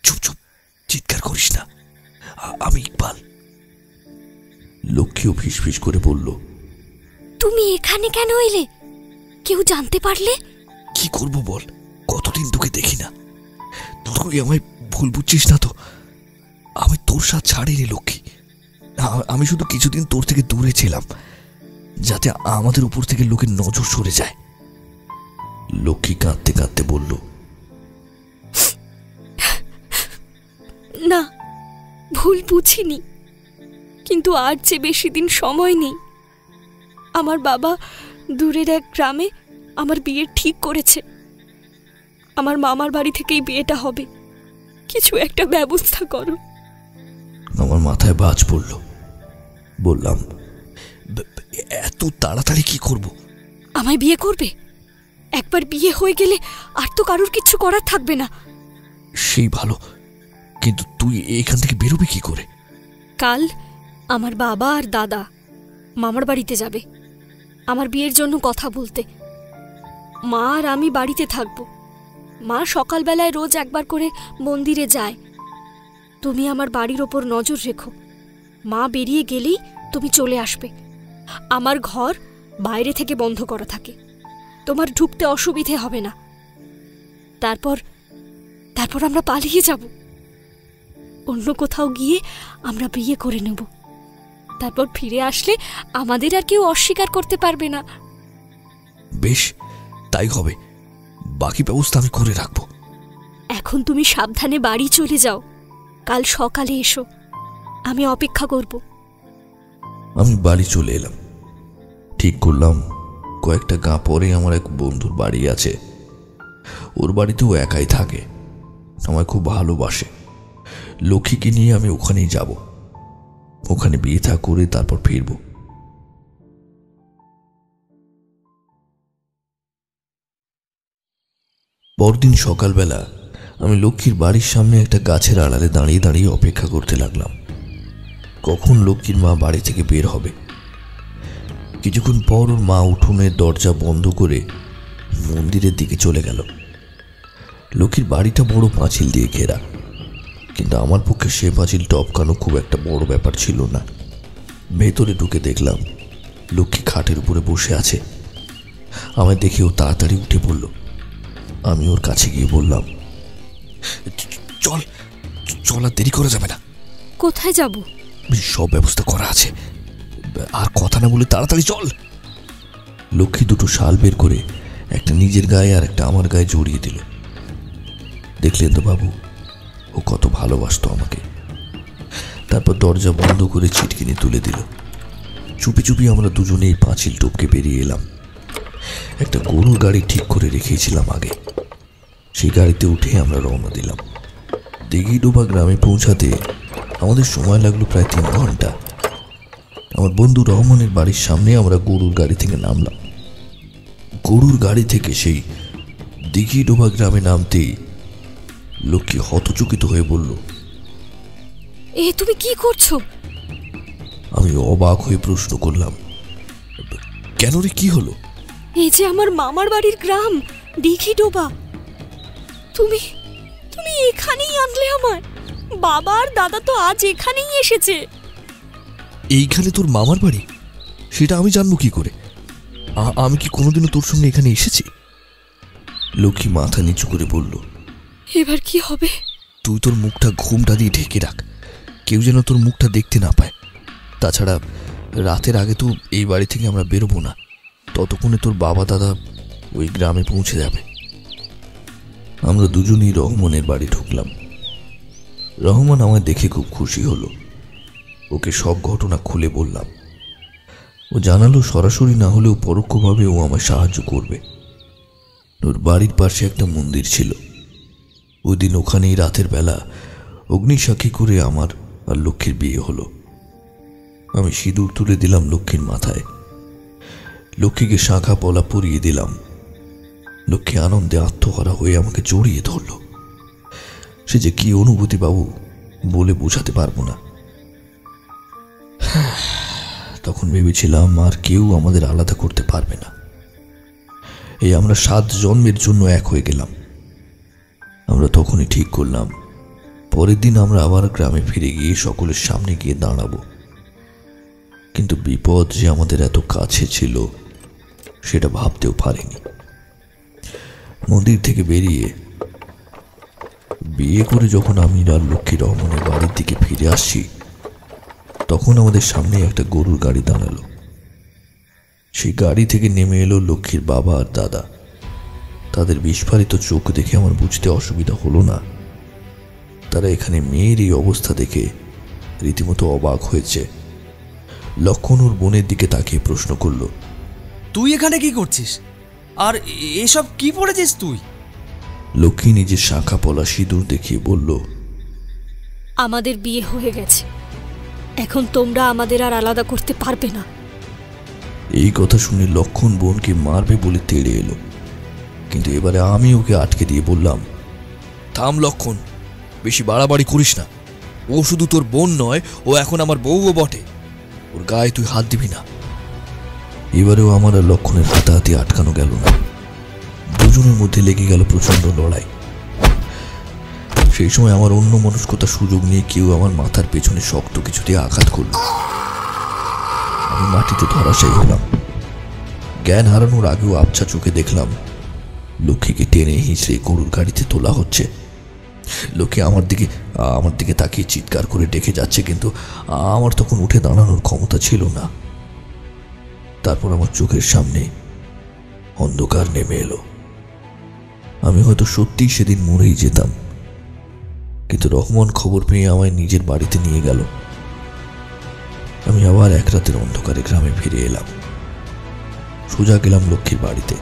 চুপ চুপ, চিৎকার করিস না, আমি ইকবাল। লক্ষ্মীও ফিসফিস করে বলল, তুমি এখানে কেন এলে? কেউ জানতে পারলে? কি করব বল, কতদিন তোকে দেখি না। তুই আমায় ভুল বুঝছিস না তো? আমি তোর সাথ ছাড়িনি লক্ষ্মী। আমি শুধু কিছুদিন তোর থেকে দূরে ছিলাম, যাতে আমাদের উপর থেকে লোকের নজর সরে যায়। লক্ষ্মী কাঁদতে কাঁদতে বলল, না, ভুল বুঝিনি, কিন্তু আর যে বেশি দিন সময় নেই। আমার বাবা দূরের এক গ্রামে আমার বিয়ে ঠিক করেছে। আমার মামার বাড়ি থেকেই বিয়েটা হবে। কিছু একটা ব্যবস্থা করো। আমার মাথায় বাজ পড়ল। বললাম, এত তাড়াতাড়ি কি করব? আমায় বিয়ে করবে? একবার বিয়ে হয়ে গেলে আর তো কারোর কিছু করার থাকবে না। সেই ভালো, কিন্তু তুই এখান থেকে বেরোবি কি করে? কাল আমার বাবা আর দাদা মামার বাড়িতে যাবে আমার বিয়ের জন্য কথা বলতে। মা আর আমি বাড়িতে থাকব। মা সকালবেলায় রোজ একবার করে মন্দিরে যায়। তুমি আমার বাড়ির ওপর নজর রেখো। মা বেরিয়ে গেলেই তুমি চলে আসবে। আমার ঘর বাইরে থেকে বন্ধ করা থাকে, তোমার ঢুকতে অসুবিধে হবে না। তারপর আমরা পালিয়ে যাব। অন্য কোথাও গিয়ে আমরা বিয়ে করে নেব। তারপর ফিরে আসলে আমাদের আর কেউ অস্বীকার করতে পারবে না। বেশ, তাই হবে। বাকি ব্যবস্থা আমি করে রাখবো। এখন তুমি সাবধানে বাড়ি চলে যাও, কাল সকালে এসো, আমি অপেক্ষা করব। আমি বাড়ি চলে এলাম। ঠিক করলাম কয়েকটা গা পরে আমার এক বন্ধুর বাড়ি আছে, ওর বাড়িতেও একাই থাকে, আমায় খুব ভালোবাসে। লক্ষ্মীকে নিয়ে আমি ওখানেই যাব, ওখানে বিয়ে থা করে তারপর ফিরব। পরদিন সকালবেলা আমি লক্ষ্মীর বাড়ির সামনে একটা গাছের আড়ালে দাঁড়িয়ে দাঁড়িয়ে অপেক্ষা করতে লাগলাম কখন লক্ষ্মীর মা বাড়ি থেকে বের হবে। কিছুক্ষণ পর ওর মা উঠোনের দরজা বন্ধ করে মন্দিরের দিকে চলে গেল। লক্ষ্মীর বাড়িটা বড় পাঁচিল দিয়ে ঘেরা, কিন্তু আমার পক্ষে সে পাঁচিল টপকানো খুব একটা বড় ব্যাপার ছিল না। ভেতরে ঢুকে দেখলাম লক্ষ্মী খাটের উপরে বসে আছে। আমায় দেখে ও তাড়াতাড়ি উঠে পড়ল। আমি ওর কাছে গিয়ে বললাম, চল চল, আর দেরি করা যাবে না। কোথায় যাব? সব ব্যবস্থা করা আছে, আর কথা না বলে তাড়াতাড়ি চল। লক্ষ্মী দুটো শাল বের করে একটা নিজের গায়ে আর একটা আমার গায়ে জড়িয়ে দিল। দেখলেন তো বাবু, ও কত ভালোবাসতো আমাকে। তারপর দরজা বন্ধ করে ছিটকিনি তুলে দিল। চুপি চুপি আমরা দুজনেই পাঁচিল টপকে বেরিয়ে এলাম। একটা গরুর গাড়ি ঠিক করে রেখেছিলাম আগে, সেই গাড়িতে উঠে আমরা রওনা দিলাম। দিঘিডোবা গ্রামে পৌঁছাতে আমাদের সময় লাগলো প্রায় 3 ঘন্টা। আমার বন্ধু রহমানের বাড়ির সামনে আমরা গরুর গাড়ি থেকে নামলাম। গরুর গাড়ি থেকে সেই দিঘিডোবা গ্রামে নামতেই লক্ষ্মী হতচকিত হয়ে বলল, এ তুমি কি করছো? আমি অবাক হয়ে প্রশ্ন করলাম, কেন রে, কি হলো? এই যে আমার মামার বাড়ির গ্রাম দিঘিডোবা, তুমি তুমি এখানেই আনলে আমায়? বাবা আর দাদা তো আজ এখানেই এসেছে। এইখানে তোর মামার বাড়ি? সেটা আমি জানবো কি করে? আমি কি কোনোদিনও তোর সঙ্গে এখানে এসেছি? লক্ষ্মী মাথা নিচু করে বলল, এবার কি হবে? তুই তোর মুখটা ঘুমটা দিয়ে ঢেকে রাখ, কেউ যেন তোর মুখটা দেখতে না পায়। তাছাড়া রাতের আগে তো এই বাড়ি থেকে আমরা বেরোবো না, ততক্ষণে তোর বাবা দাদা ওই গ্রামে পৌঁছে যাবে। আমরা দুজনেই রহমানের বাড়ি ঢুকলাম। রহমান আমায় দেখে খুব খুশি হলো। ওকে সব ঘটনা খুলে বললাম। ও জানালো সরাসরি না হলেও পরোক্ষভাবে ও আমায় সাহায্য করবে। ওর বাড়ির পাশে একটা মন্দির ছিল। ওই দিন ওখানেই রাতের বেলা অগ্নিসাক্ষী করে আমার আর লক্ষ্মীর বিয়ে হলো। আমি সিঁদুর তুলে দিলাম লক্ষ্মীর মাথায়, লক্ষ্মীকে শাঁখা পলা পরিয়ে দিলাম। লক্ষ্মী আনন্দে আত্মহারা হয়ে আমাকে জড়িয়ে ধরল। সে যে কি অনুভূতি বাবু, বলে বোঝাতে পারবো না। তখন ভেবেছিলাম আর কেউ আমাদের আলাদা করতে পারবে না। এই আমরা 7 জন্মের জন্য এক হয়ে গেলাম। আমরা তখনই ঠিক করলাম পরের দিন আমরা আবার গ্রামে ফিরে গিয়ে সকলের সামনে গিয়ে দাঁড়াবো। কিন্তু বিপদ যে আমাদের এত কাছে ছিল সেটা ভাবতেও পারিনি। মন্দির থেকে বেরিয়ে বিয়ে করে যখন আমি আর লক্ষ্মী রহমানের বাড়ির দিকে ফিরে আসছি, তখন আমাদের সামনে একটা গরুর গাড়ি দাঁড়ালো। সেই গাড়ি থেকে নেমে এলো লক্ষ্মীর বাবা আর দাদা। তাদের বিস্ফারিত চোখ দেখে আমার বুঝতে অসুবিধা হলো না। তারা এখানে মেয়ের এই অবস্থা দেখে রীতিমতো অবাক হয়েছে। লক্ষণ ওর বোনের দিকে তাকিয়ে প্রশ্ন করল, তুই এখানে কি করছিস? আর এসব কি পড়েছিস তুই? লক্ষ্মী নিজের শাঁখা পলা সিঁদুর দেখিয়ে বলল, আমাদের বিয়ে হয়ে গেছে, এখন তোমরা আমাদের আর আলাদা করতে পারবে না। এই কথা শুনে লক্ষণ বোনকে মারবে বলে তেড়ে এলো, কিন্তু এবারে আমি ওকে আটকে দিয়ে বললাম, থাম লক্ষণ, বেশি বাড়াবাড়ি করিস না। ও শুধু তোর বোন নয়, ও এখন আমার বউও বটে। ওর গায়ে তুই হাত দিবি না। এবারেও আমার আর লক্ষণের হাতাহাতি আটকানো গেল না। দুজনের মধ্যে লেগে গেল প্রচন্ড লড়াই। সেই সময় আমার অন্য মনস্কতার সুযোগ নিয়ে কেউ আমার মাথার পেছনে শক্ত কিছু দিয়ে আঘাত করল। আমি মাটিতে ধরাশায়ী হলাম। জ্ঞান হারানোর আগেও আবছা চোখে দেখলাম লক্ষ্মীকে টেনে হিঁচড়ে গরুর গাড়িতে তোলা হচ্ছে। লক্ষ্মী আমার দিকে তাকিয়ে চিৎকার করে ডেকে যাচ্ছে, কিন্তু আমার তখন উঠে দাঁড়ানোর ক্ষমতা ছিল না। তারপর আমার চোখের সামনে অন্ধকার নেমে এলো। আমি হয়তো সত্যিই সেদিন মরেই যেতাম। কিন্তু রহমান খবর পেয়ে আমায় নিজের বাড়িতে নিয়ে গেল। আমি আবার এক রাতের অন্ধকারে গ্রামে ফিরে এলাম। সোজা গেলাম লক্ষ্মীর বাড়িতে।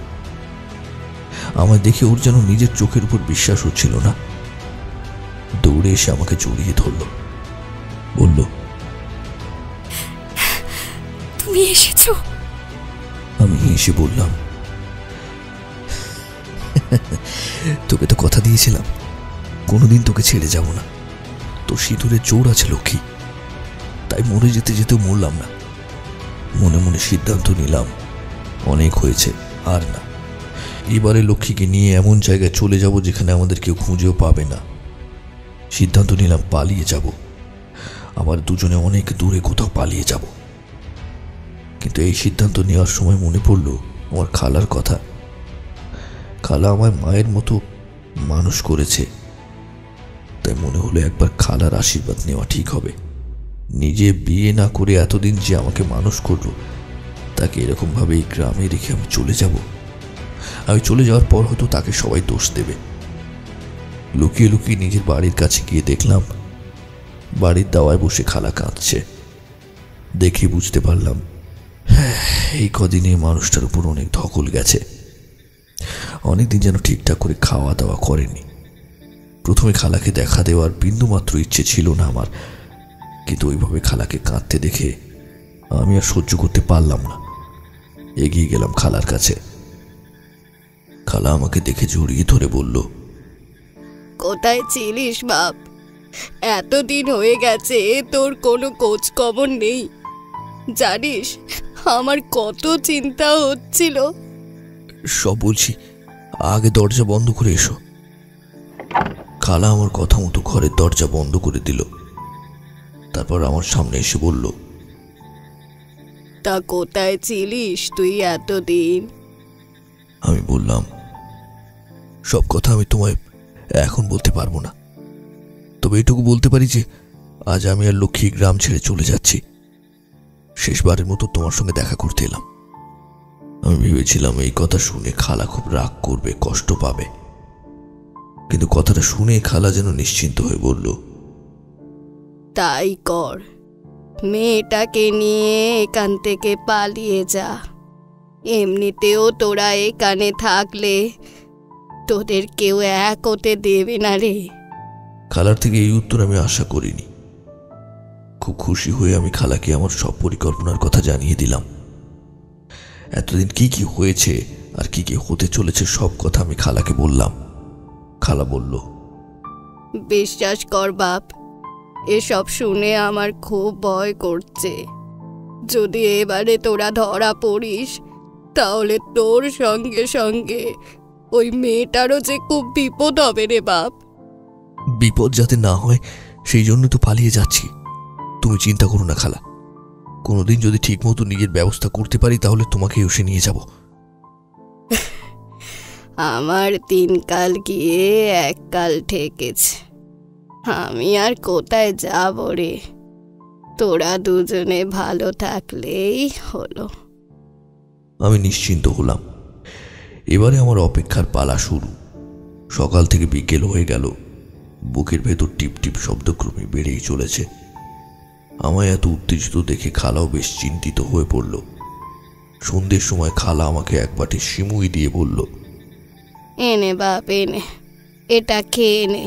আমায় দেখে ওর যেন নিজের চোখের উপর বিশ্বাস হচ্ছিল না। দৌড়ে এসে আমাকে জড়িয়ে ধরল, বলল, তুমি এসেছো? আমি হেসে বললাম, তোকে তো কথা দিয়েছিলাম কোনোদিন তোকে ছেড়ে যাব না। তোর সিঁদুরে জোর আছে লক্ষ্মী, তাই মরে যেতে যেতেও মরলাম না। মনে মনে সিদ্ধান্ত নিলাম, অনেক হয়েছে, আর না। এবারে লক্ষ্মীকে নিয়ে এমন জায়গায় চলে যাব যেখানে আমাদের কেউ খুঁজেও পাবে না। সিদ্ধান্ত নিলাম পালিয়ে যাব, আবার দুজনে অনেক দূরে কোথাও পালিয়ে যাব। কিন্তু এই সিদ্ধান্ত নেওয়ার সময় মনে পড়ল আমার খালার কথা। খালা আমার মায়ের মতো মানুষ করেছে, তাই মনে হলো একবার খালার আশীর্বাদ নেওয়া ঠিক হবে। নিজে বিয়ে না করে এতদিন যে আমাকে মানুষ করলো, তাকে এরকমভাবে এই গ্রামে রেখে আমি চলে যাব। আমি চলে যাওয়ার পর হয়তো তাকে সবাই দোষ দেবে। লুকিয়ে লুকিয়ে নিজের বাড়ির কাছে গিয়ে দেখলাম বাড়ির দাওয়ায় বসে খালা কাঁদছে। দেখে বুঝতে পারলাম এই কদিনে মানুষটার উপর অনেক ধকল গেছে। অনেকদিন যেন ঠিকঠাক করে খাওয়া দাওয়া করেনি। প্রথমে খালাকে দেখা দেওয়ার বিন্দুমাত্র ইচ্ছে ছিল না আমার, কিন্তু ওইভাবে খালাকে কাঁদতে দেখে আমি আর সহ্য করতে পারলাম না। এগিয়ে গেলাম খালার কাছে। খালা আমাকে দেখে জড়িয়ে ধরে বলল, কোথায় ছিলিস বাপ? এতদিন হয়ে গেছে তোর কোনো খোঁজ খবর নেই। জানিস আমার কত চিন্তা হচ্ছিল। সব বলছি, আগে দরজা বন্ধ করে এসো। খালা আমার কথা মতো ঘরের দরজা বন্ধ করে দিল। তারপর আমার সামনে এসে বলল, তা কোথায় ছিলিস তুই এতদিন? আমি বললাম, সব কথা আমি তোমায় এখন বলতে পারবো না, তবে এটুকু বলতে পারি যে আজ আমি আর লক্ষ্মী গ্রাম ছেড়ে চলে যাচ্ছি। শেষবারের মতো তোমার সঙ্গে দেখা করতে এলাম। আমি ভেবেছিলাম এই কথা শুনে খালা খুব রাগ করবে, কষ্ট পাবে, কিন্তু কথাটা শুনে খালা যেন নিশ্চিন্ত হয়ে বলল, তাই কর, মেয়েটাকে নিয়ে এখান থেকে পালিয়ে যা। এমনিতেও তোরা এখানে থাকলে তোদের কেউ এক হতে দেবে না রে। খালার থেকে এই উত্তর আমি আশা করিনি। খুব খুশি হয়ে আমি খালাকে আমার সব পরিকল্পনার কথা জানিয়ে দিলাম। এতদিন কি কি হয়েছে আর কি কি হতে চলেছে সব কথা আমি খালাকে বললাম। খালা বলল, বিশ্বাস কর বাপ, এসব শুনে আমার খুব ভয় করছে। যদি এবারে তোরা ধরা পড়িস তাহলে তোর সঙ্গে সঙ্গে ওই মেয়েটারও যে খুব বিপদ হবে রে বাপ। বিপদ যাতে না হয় সেই জন্য তো পালিয়ে যাচ্ছি। তুমি চিন্তা করো না খালা, কোনোদিন যদি ঠিক মতো নিজের ব্যবস্থা করতে পারি তাহলে তোমাকে এসে নিয়ে যাব। আমার 3 কাল গিয়ে 1 কাল ঠেকেছে। আমি আর কোথায় যাব রে? তোরা দুজনে ভালো থাকলেই হলো। আমি নিশ্চিন্ত হলাম। এবারে আমার অপেক্ষার পালা শুরু। সকাল থেকে বিকেল হয়ে গেল। বুকের ভেতর টিপ টিপ শব্দক্রমে বেড়েই চলেছে। আমায় এত উত্তেজিত দেখে খালাও বেশ চিন্তিত হয়ে পড়ল। সন্ধ্যের সময় খালা আমাকে এক বাটি সিমুই দিয়ে বলল, এনে বাপ এনে, এটা খেয়ে নে।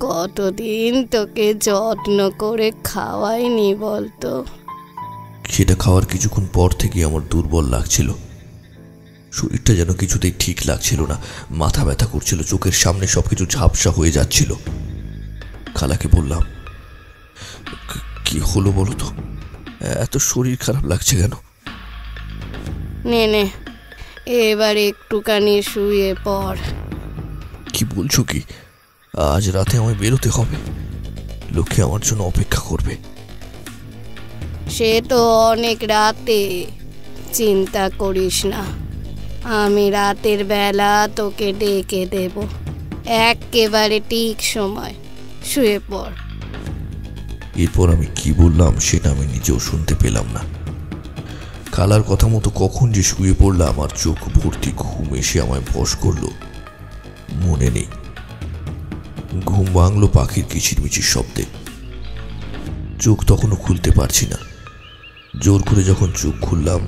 কতদিন তোকে যত্ন করে খাওয়াইনি বলতো। সেটা খাওয়ার কিছুক্ষণ পর থেকে আমার দুর্বল লাগছিল। শরীরটা যেন কিছুতেই ঠিক লাগছিল না। মাথা ব্যথা করছিল, চোখের সামনে সবকিছু ঝাপসা হয়ে যাচ্ছিল। খালাকে বললাম, কি হলো বলো তো, এত শরীর খারাপ লাগছে কেন? নে নে, এবার একটুখানি শুয়ে পড়। কি বলছো কি? আজ রাতে আমায় বেরোতে হবে। লক্ষ্মী আমার জন্য অপেক্ষা করবে। সে তো অনেক রাতে, চিন্তা করিস না। আমি রাতের বেলা তোকে ডেকে দেব, একেবারে ঠিক সময়। শুয়ে পড়। এরপর আমি কি বললাম সেটা আমি নিজেও শুনতে পেলাম না। খালার কথা মতো কখন যে শুয়ে পড়লাম, আমার চোখ ভর্তি ঘুম এসে আমায় বশ করলো, মনে নেই। ঘুম ভাঙলো পাখির কিচিরমিচির শব্দে। চোখ তখনও খুলতে পারছি না। জোর করে যখন চোখ খুললাম,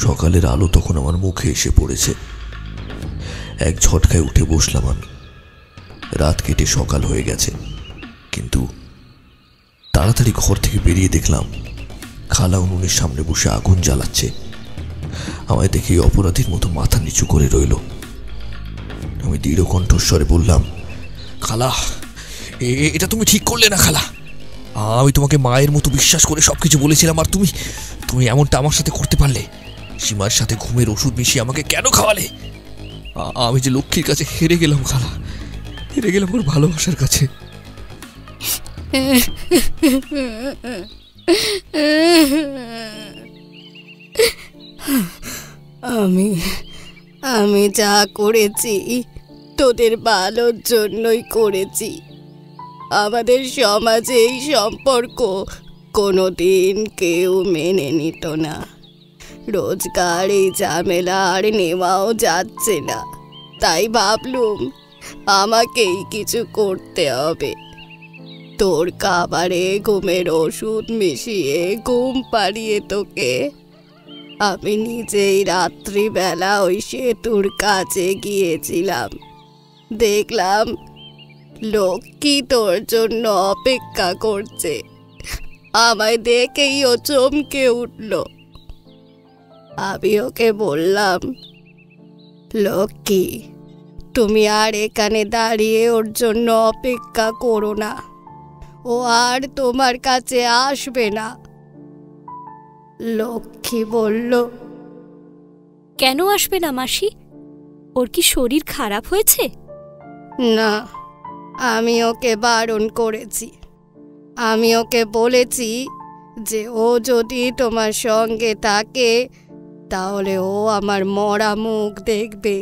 সকালের আলো তখন আমার মুখে এসে পড়েছে। এক ঝটকায় উঠে বসলাম আমি। রাত কেটে সকাল হয়ে গেছে, কিন্তু তাড়াতাড়ি ঘর থেকে বেরিয়ে দেখলাম খালা উনুনের সামনে বসে আগুন জ্বালাচ্ছে। আমায় দেখে অপরাধীর মতো মাথা নিচু করে রইল। আমি দৃঢ় কণ্ঠস্বরে বললাম, খালা, এটা তুমি ঠিক করলে না খালা। আমি তোমাকে মায়ের মতো বিশ্বাস করে সবকিছু বলেছিলাম, আর তুমি এমনটা আমার সাথে করতে পারলে? সীমার সাথে ঘুমের ওষুধ মিশিয়ে আমাকে কেন খাওয়ালে? আমি যে লক্ষ্মীর কাছে হেরে গেলাম খালা, হেরে গেলাম ওর ভালোবাসার কাছে। আমি যা করেছি তোদের ভালোর জন্যই করেছি। আমাদের সমাজে এই সম্পর্ক কোনোদিন কেউ মেনে নিত না। রোজগার এই ঝামেলা আর নেওয়াও যাচ্ছে না, তাই ভাবলুম আমাকেই কিছু করতে হবে। তোর খাবারে ঘুমের ওষুধ মিশিয়ে ঘুম পাড়িয়ে তোকে আমি নিজেই রাত্রিবেলা ওই সেতুর কাছে গিয়েছিলাম। দেখলাম লক্ষ্মী তোর জন্য অপেক্ষা করছে। আমায় দেখেই ও চমকে উঠল। আমি ওকে বললাম, লক্ষ্মী, তুমি আর এখানে দাঁড়িয়ে ওর জন্য অপেক্ষা করো না, ও আর তোমার কাছে আসবে না। লক্ষ্মী বলল, কেন আসবে না মাসি? ওর কি শরীর খারাপ হয়েছে? না, আমি ওকে বারণ করেছি। আমি ওকে বলেছি যে ও যদি তোমার সঙ্গে থাকে তাহলে ও আমার মরা মুখ দেখবে।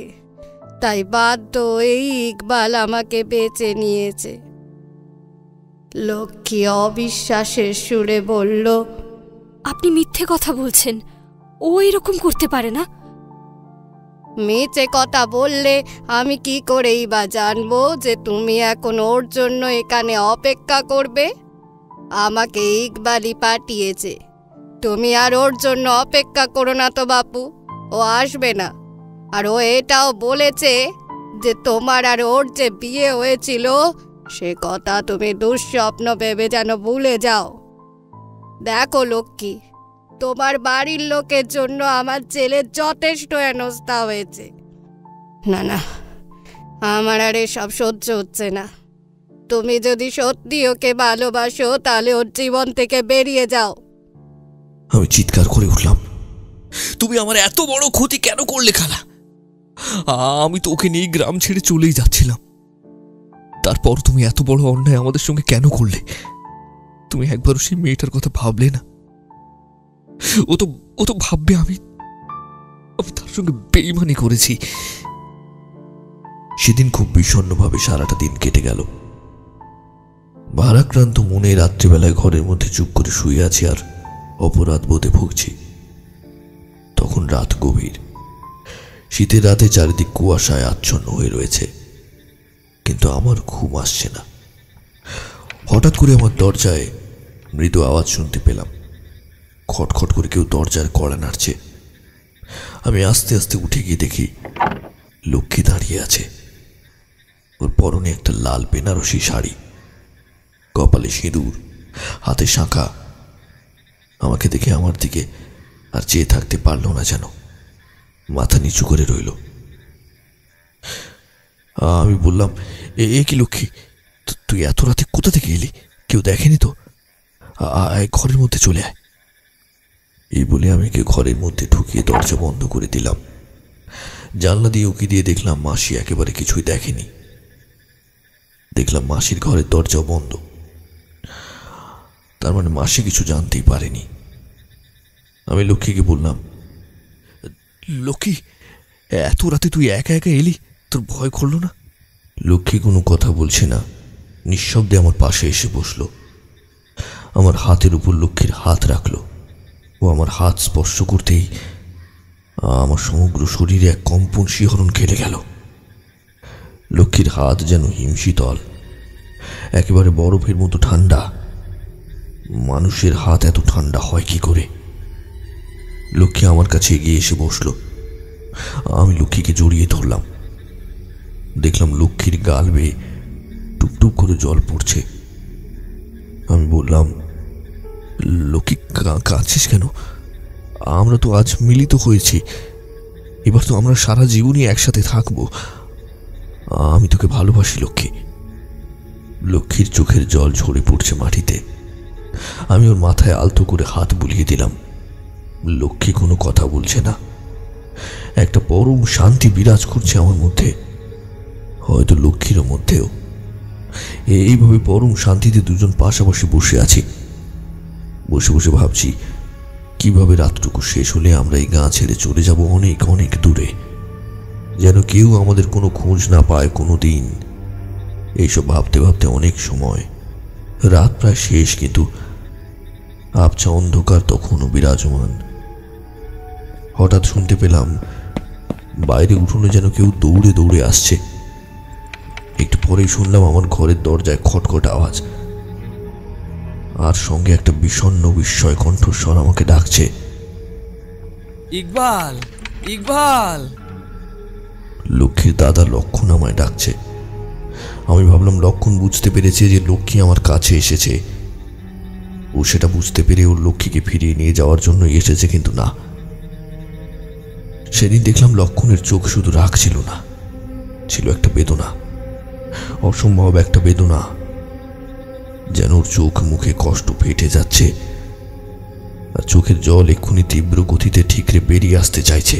তাই বাধ্য এই ইকবাল আমাকে বেঁচে নিয়েছে। লক্ষ্মী অবিশ্বাসের সুরে বলল, আপনি মিথ্যে কথা বলছেন, ও এরকম করতে পারে না। মিথ্যে কথা বললে আমি কি করেই বা জানবো যে তুমি এখন ওর জন্য এখানে অপেক্ষা করবে? আমাকে ইকবালই পাঠিয়েছে। তুমি আর ওর জন্য অপেক্ষা করো না তো বাপু, ও আসবে না। আর ও এটাও বলেছে যে তোমার আর ওর যে বিয়ে হয়েছিল সে কথা তুমি দুঃস্বপ্ন ভেবে যেন ভুলে যাও। দেখো লক্ষ্মী, তোমার বাড়ির লোকের জন্য আমার ছেলের যথেষ্ট হেনস্থা হয়েছে। না না, আমার আর এসব সহ্য হচ্ছে না। তুমি যদি সত্যি ওকে ভালোবাসো তাহলে ওর জীবন থেকে বেরিয়ে যাও। আমি চিৎকার করে উঠলাম, তুমি আমার এত বড় ক্ষতি কেন করলে খালা? আমি তো ওকে নিয়ে গ্রাম ছেড়ে চলেই যাচ্ছিলাম। তারপর তুমি এত বড় অন্যায় আমাদের সঙ্গে কেন করলে? তুমি একবারও সেই মেয়েটার কথা ভাবলে না? ও তো ভাববে আমি তার সঙ্গে বেইমানি করেছি। সেদিন খুব বিষণ্ণভাবে সারাটা দিন কেটে গেল। ভারাক্রান্ত মনে রাত্রিবেলায় ঘরের মধ্যে চুপ করে শুয়ে আছি আর অপরাধ বোধে ভুগছি। তখন রাত গভীর। শীতের রাতে চারিদিক কুয়াশায় আচ্ছন্ন হয়ে রয়েছে, কিন্তু আমার ঘুম আসছে না। হঠাৎ করে আমার দরজায় মৃদু আওয়াজ শুনতে পেলাম। খটখট করে কেউ দরজার কড়া নাড়ছে। আমি আস্তে আস্তে উঠে গিয়ে দেখি লক্ষ্মী দাঁড়িয়ে আছে। ওর পরনে একটা লাল বেনারসি শাড়ি, কপালে সিঁদুর, হাতে শাঁখা। আমাকে দেখে আমার দিকে আর চেয়ে থাকতে পারল না, যেন মাথা নিচু করে রইল। আমি বললাম, এ কি লক্ষ্মী, তুই এত রাতে কোথা থেকে এলি? কেউ দেখেনি তো? আয়, ঘরের মধ্যে চলে আয়। এই বলে আমি ঘরের মধ্যে ঢুকিয়ে দরজা বন্ধ করে দিলাম। জানলা দিয়ে উকি দিয়ে দেখলাম মাসি একেবারে কিছুই দেখেনি। দেখলাম মাসির ঘরের দরজাও বন্ধ। তার মানে মাসি কিছু জানতেই পারেনি। আমি লক্ষ্মীকে বললাম, লক্ষ্মী, এত রাতে তুই একা একা এলি, তোর ভয় করলো না? লক্ষ্মী কোনো কথা বলছে না, নিঃশব্দে আমার পাশে এসে বসলো। আমার হাতের উপর লক্ষ্মীর হাত রাখলো। ও আমার হাত স্পর্শ করতেই আমার সমগ্র শরীরে এক কম্পন শিহরণ খেলে গেল। লক্ষ্মীর হাত যেন হিমশীতল, একেবারে বরফের মতো ঠান্ডা। মানুষের হাত এত ঠান্ডা হয় কি করে? লক্ষ্মী আমার কাছে এগিয়ে এসে বসল। আমি লক্ষ্মীকে জড়িয়ে ধরলাম। দেখলাম লক্ষ্মীর গাল বেয়ে টুপটুপ করে জল পড়ছে। আমি বললাম, লক্ষ্মী কাঁদছিস কেন? আমরা তো আজ মিলিত হয়েছি, এবার তো আমরা সারা জীবনই একসাথে থাকবো। আমি তোকে ভালোবাসি লক্ষ্মী। লক্ষ্মীর চোখের জল ঝরে পড়ছে মাটিতে। আমি ওর মাথায় আলতো করে হাত বুলিয়ে দিলাম। লক্ষ্মী কোনো কথা বলছে না। একটা পরম শান্তি বিরাজ করছে আমার মধ্যে, হয়তো লক্ষ্মীরও মধ্যেও। এইভাবে পরম শান্তিতে দুজন পাশাপাশি বসে আছি। বসে বসে ভাবছি কিভাবে রাতটুকু শেষ হলে আমরা এই গাঁ ছেড়ে চলে যাব অনেক অনেক দূরে, যেন কেউ আমাদের কোনো খোঁজ না পায় কোনো দিন। এইসব ভাবতে ভাবতে অনেক সময়, রাত প্রায় শেষ, কিন্তু আবছা অন্ধকার তখনও বিরাজমান। হঠাৎ শুনতে পেলাম বাইরে উঠোনে যেন কেউ দৌড়ে দৌড়ে আসছে। একটু পরেই শুনলাম আমার ঘরের দরজায় খটখট আওয়াজ, আর সঙ্গে একটা বিষণ্ণ বিস্ময় কণ্ঠস্বর আমাকে ডাকছে, ইকবাল, ইকবাল। লক্ষ্মীর দাদা লক্ষণ আমায় ডাকছে। আমি ভাবলাম লক্ষণ বুঝতে পেরেছে যে লক্ষ্মী আমার কাছে এসেছে। ও সেটা বুঝতে পেরে ওর লক্ষ্মীকে ফিরিয়ে নিয়ে যাওয়ার জন্য এসেছে, কিন্তু না। সেদিন দেখলাম লক্ষণের চোখ শুধু রাগ ছিল না, ছিল একটা বেদনা, অসম্ভব একটা বেদনা। যেন ওর চোখ মুখে কষ্ট ফেটে যাচ্ছে, আর চোখের জল এক্ষুনি তীব্র গতিতে ঠিকরে বেরিয়ে আসতে চাইছে।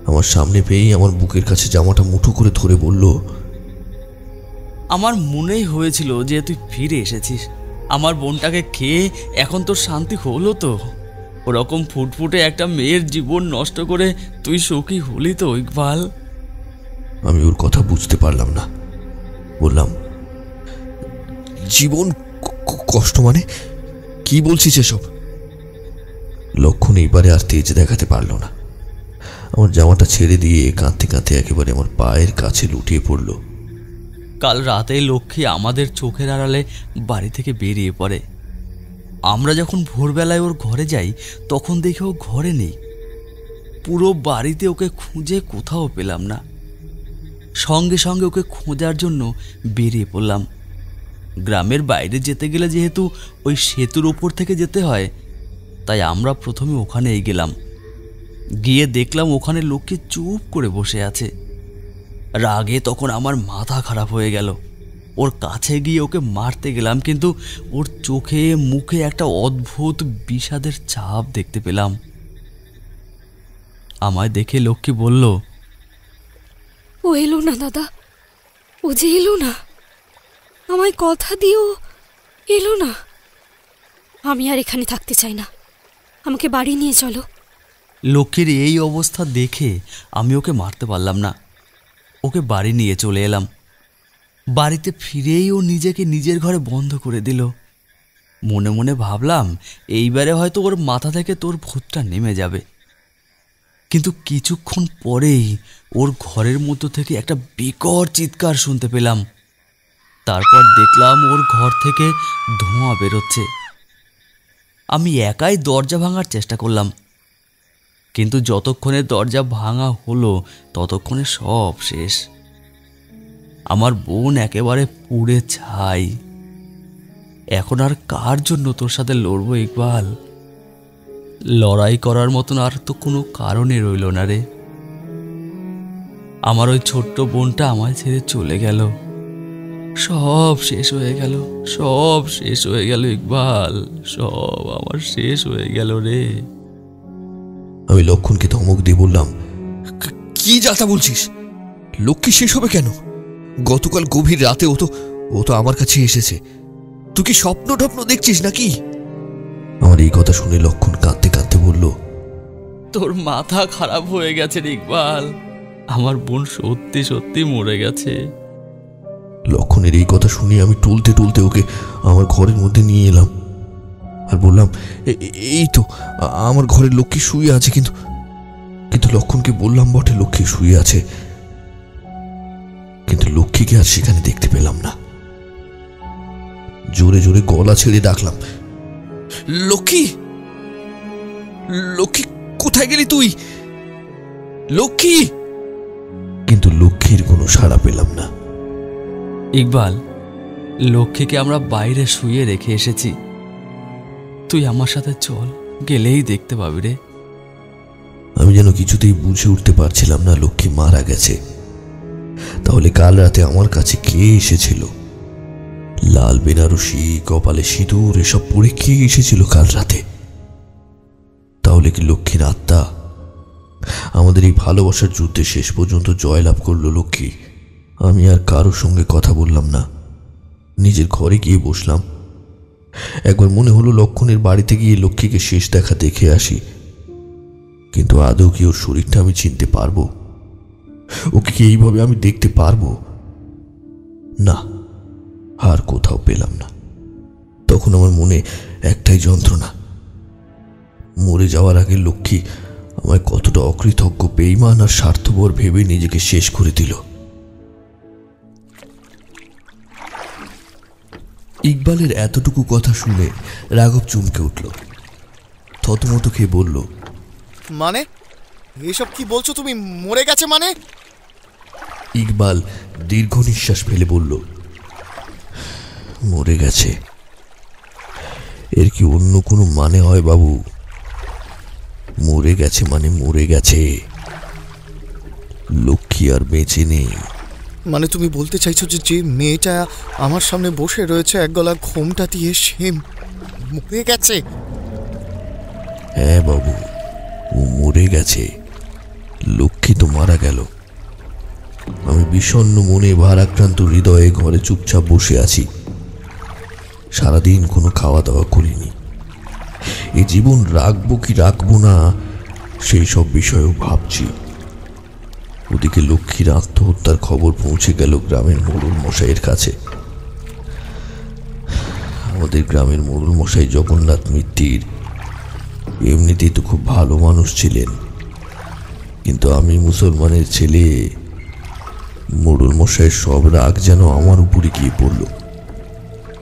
আমার সামনে পেয়েই আমার বুকের কাছে জামাটা মুঠো করে ধরে বলল, আমার মনেই হয়েছিল যে তুই ফিরে এসেছিস। আমার বোনটাকে খেয়ে এখন তোর শান্তি হলো তো? ওরকম ফুটফুটে একটা মেয়ের জীবন নষ্ট করে তুই সুখী হলি তো ইকবাল? আমি ওর কথা বুঝতে পারলাম না। বললাম, জীবন কষ্ট মানে কি বলছিস এসব? লক্ষণ এইবারে আর তেজ দেখাতে পারল না। আমার জামাটা ছেড়ে দিয়ে কাঁদতে কাঁদতে একেবারে আমার পায়ের কাছে লুটিয়ে পড়ল। কাল রাতে লক্ষ্মী আমাদের চোখের আড়ালে বাড়ি থেকে বেরিয়ে পড়ে। আমরা যখন ভোরবেলায় ওর ঘরে যাই তখন দেখি ও ঘরে নেই। পুরো বাড়িতে ওকে খুঁজে কোথাও পেলাম না। সঙ্গে সঙ্গে ওকে খোঁজার জন্য বেরিয়ে পড়লাম। গ্রামের বাইরে যেতে গেলে যেহেতু ওই সেতুর ওপর থেকে যেতে হয়, তাই আমরা প্রথমে ওখানেই গেলাম। গিয়ে দেখলাম ওখানে লক্ষ্মী চুপ করে বসে আছে। রাগে তখন আমার মাথা খারাপ হয়ে গেল। ওর কাছে গিয়ে ওকে মারতে গেলাম, কিন্তু ওর চোখে মুখে একটা অদ্ভুত বিষাদের ছাপ দেখতে পেলাম। আমায় দেখে লক্ষ্মী বলল, ও এলো না দাদা, ও যে এলো না, আমায় কথা দিও এলো না। আমি আর এখানে থাকতে চাই না, আমাকে বাড়ি নিয়ে চলো। লক্ষ্মীর এই অবস্থা দেখে আমি ওকে মারতে পারলাম না। ওকে বাড়ি নিয়ে চলে এলাম। বাড়িতে ফিরেই ও নিজেকে নিজের ঘরে বন্ধ করে দিল। মনে মনে ভাবলাম এইবারে হয়তো ওর মাথা থেকে তোর ভূতটা নেমে যাবে। কিন্তু কিছুক্ষণ পরেই ওর ঘরের মধ্য থেকে একটা বিকট চিৎকার শুনতে পেলাম। তারপর দেখলাম ওর ঘর থেকে ধোঁয়া বেরোচ্ছে। আমি একাই দরজা ভাঙার চেষ্টা করলাম, কিন্তু যতক্ষণে দরজা ভাঙা হলো ততক্ষণে সব শেষ। আমার বোন একেবারে পুড়ে ছাই। এখন আর কার জন্য তোর সাথে লড়বো ইকবাল? লড়াই করার মতন আর তো কোনো কারণে রইল না রে। আমার ওই ছোট্ট বোনটা আমায় ছেড়ে চলে গেল। সব শেষ হয়ে গেল, সব শেষ হয়ে গেল ইকবাল, সব আমার শেষ হয়ে গেল রে। আমি লক্ষণকে ধমক দিয়ে বললাম, কি যাতা বলছিস? লক্ষ্মী শেষ হবে কেন? গতকাল গভীর রাতে ও তো আমার কাছে এসেছে। তুই কি স্বপ্ন টপ্ন দেখছিস নাকি? আমার এই কথা শুনে লক্ষণ কাঁদতে কাঁদতে বলল, তোর মাথা খারাপ হয়ে গেছে রে ইকবাল, আমার বোন সত্যি সত্যি মরে গেছে। লক্ষণের এই কথা শুনে আমি টলতে টলতে ওকে আমার ঘরের মধ্যে নিয়ে এলাম আর বললাম, এই তো আমার ঘরে লক্ষ্মী শুয়ে আছে। কিন্তু লক্ষণকে বললাম বটে লক্ষ্মী শুয়ে আছে, কিন্তু লক্ষ্মীকে আর সেখানে দেখতে পেলাম না। জোরে জোরে গলা ছেড়ে ডাকলাম, লক্ষ্মী, লক্ষ্মী, কোথায় গেলি তুই? লক্ষ্মী! কিন্তু লক্ষ্মীর কোনো সাড়া পেলাম না। ইকবাল, লক্ষ্মীকে আমরা বাইরে শুয়ে রেখে এসেছি, তুই আমার সাথে চল, গেলেই দেখতে পাবি রে। আমি যেন কিছুতেই বুঝে উঠতে পারছিলাম না লক্ষ্মী মারা গেছে। তাহলে কাল রাতে আমার কাছে কে এসেছিল? লাল বেনারসি, কপালে সিঁদুর এসব পরে কে এসেছিল কাল রাতে? তাহলে কি লক্ষ্মীর আত্মা? আমাদের এই ভালোবাসার যুদ্ধে শেষ পর্যন্ত জয়লাভ করলো লক্ষ্মী। আমি আর কারোর সঙ্গে কথা বললাম না, নিজের ঘরে গিয়ে বসলাম। একবার মনে হলো লক্ষণের বাড়িতে গিয়ে লক্ষ্মীকে শেষ দেখা দেখে আসি, কিন্তু আদৌ কি ওর শরীরটা আমি চিনতে পারবো? ওকে কি এইভাবে আমি দেখতে পারবো? না, আর কোথাও পেলাম না। তখন আমার মনে একটাই যন্ত্রণা, মরে যাওয়ার আগে লক্ষ্মী আমায় কতটা অকৃতজ্ঞ, বেঈমান আর স্বার্থপর ভেবে নিজেকে শেষ করে দিল। ইকবালের এতটুকু কথা শুনে রাঘব চমকে উঠল, থতমত খেয়ে বলল, মানে এসব কি বলছো তুমি? মরে গেছে মানে? ইকবাল দীর্ঘ নিঃশ্বাস ফেলে বলল, মরে গেছে। এর কি অন্য কোনো মানে হয় বাবু? মরে গেছে মানে মরে গেছে, লক্ষ্মী আর বেঁচে নেই। মানে তুমি বলতে চাইছো যে যে মেয়েটা আমার সামনে বসে রয়েছে এক গলা ঘোমটা দিয়ে, সে মরে গেছে? হ্যাঁ বাবু, ও মরে গেছে। লক্ষ্মী তো মারা গেল। আমি বিষণ্ণ মনে, ভারাক্রান্ত হৃদয়ে ঘরে চুপচাপ বসে আছি। সারাদিন কোনো খাওয়া দাওয়া করিনি। এই জীবন রাখবো কি রাখবো না সেই সব বিষয়েও ভাবছি। ওদিকে লক্ষ্মীর আত্মহত্যার খবর পৌঁছে গেল গ্রামের মোড়ল মশাইয়ের কাছে। আমাদের গ্রামের মোড়ল মশাই জগন্নাথ মিত্তির এমনিতেই তো খুব ভালো মানুষ ছিলেন, কিন্তু আমি মুসলমানের ছেলে, মোড়ল মশাইয়ের সব রাগ যেন আমার উপরে গিয়ে পড়ল।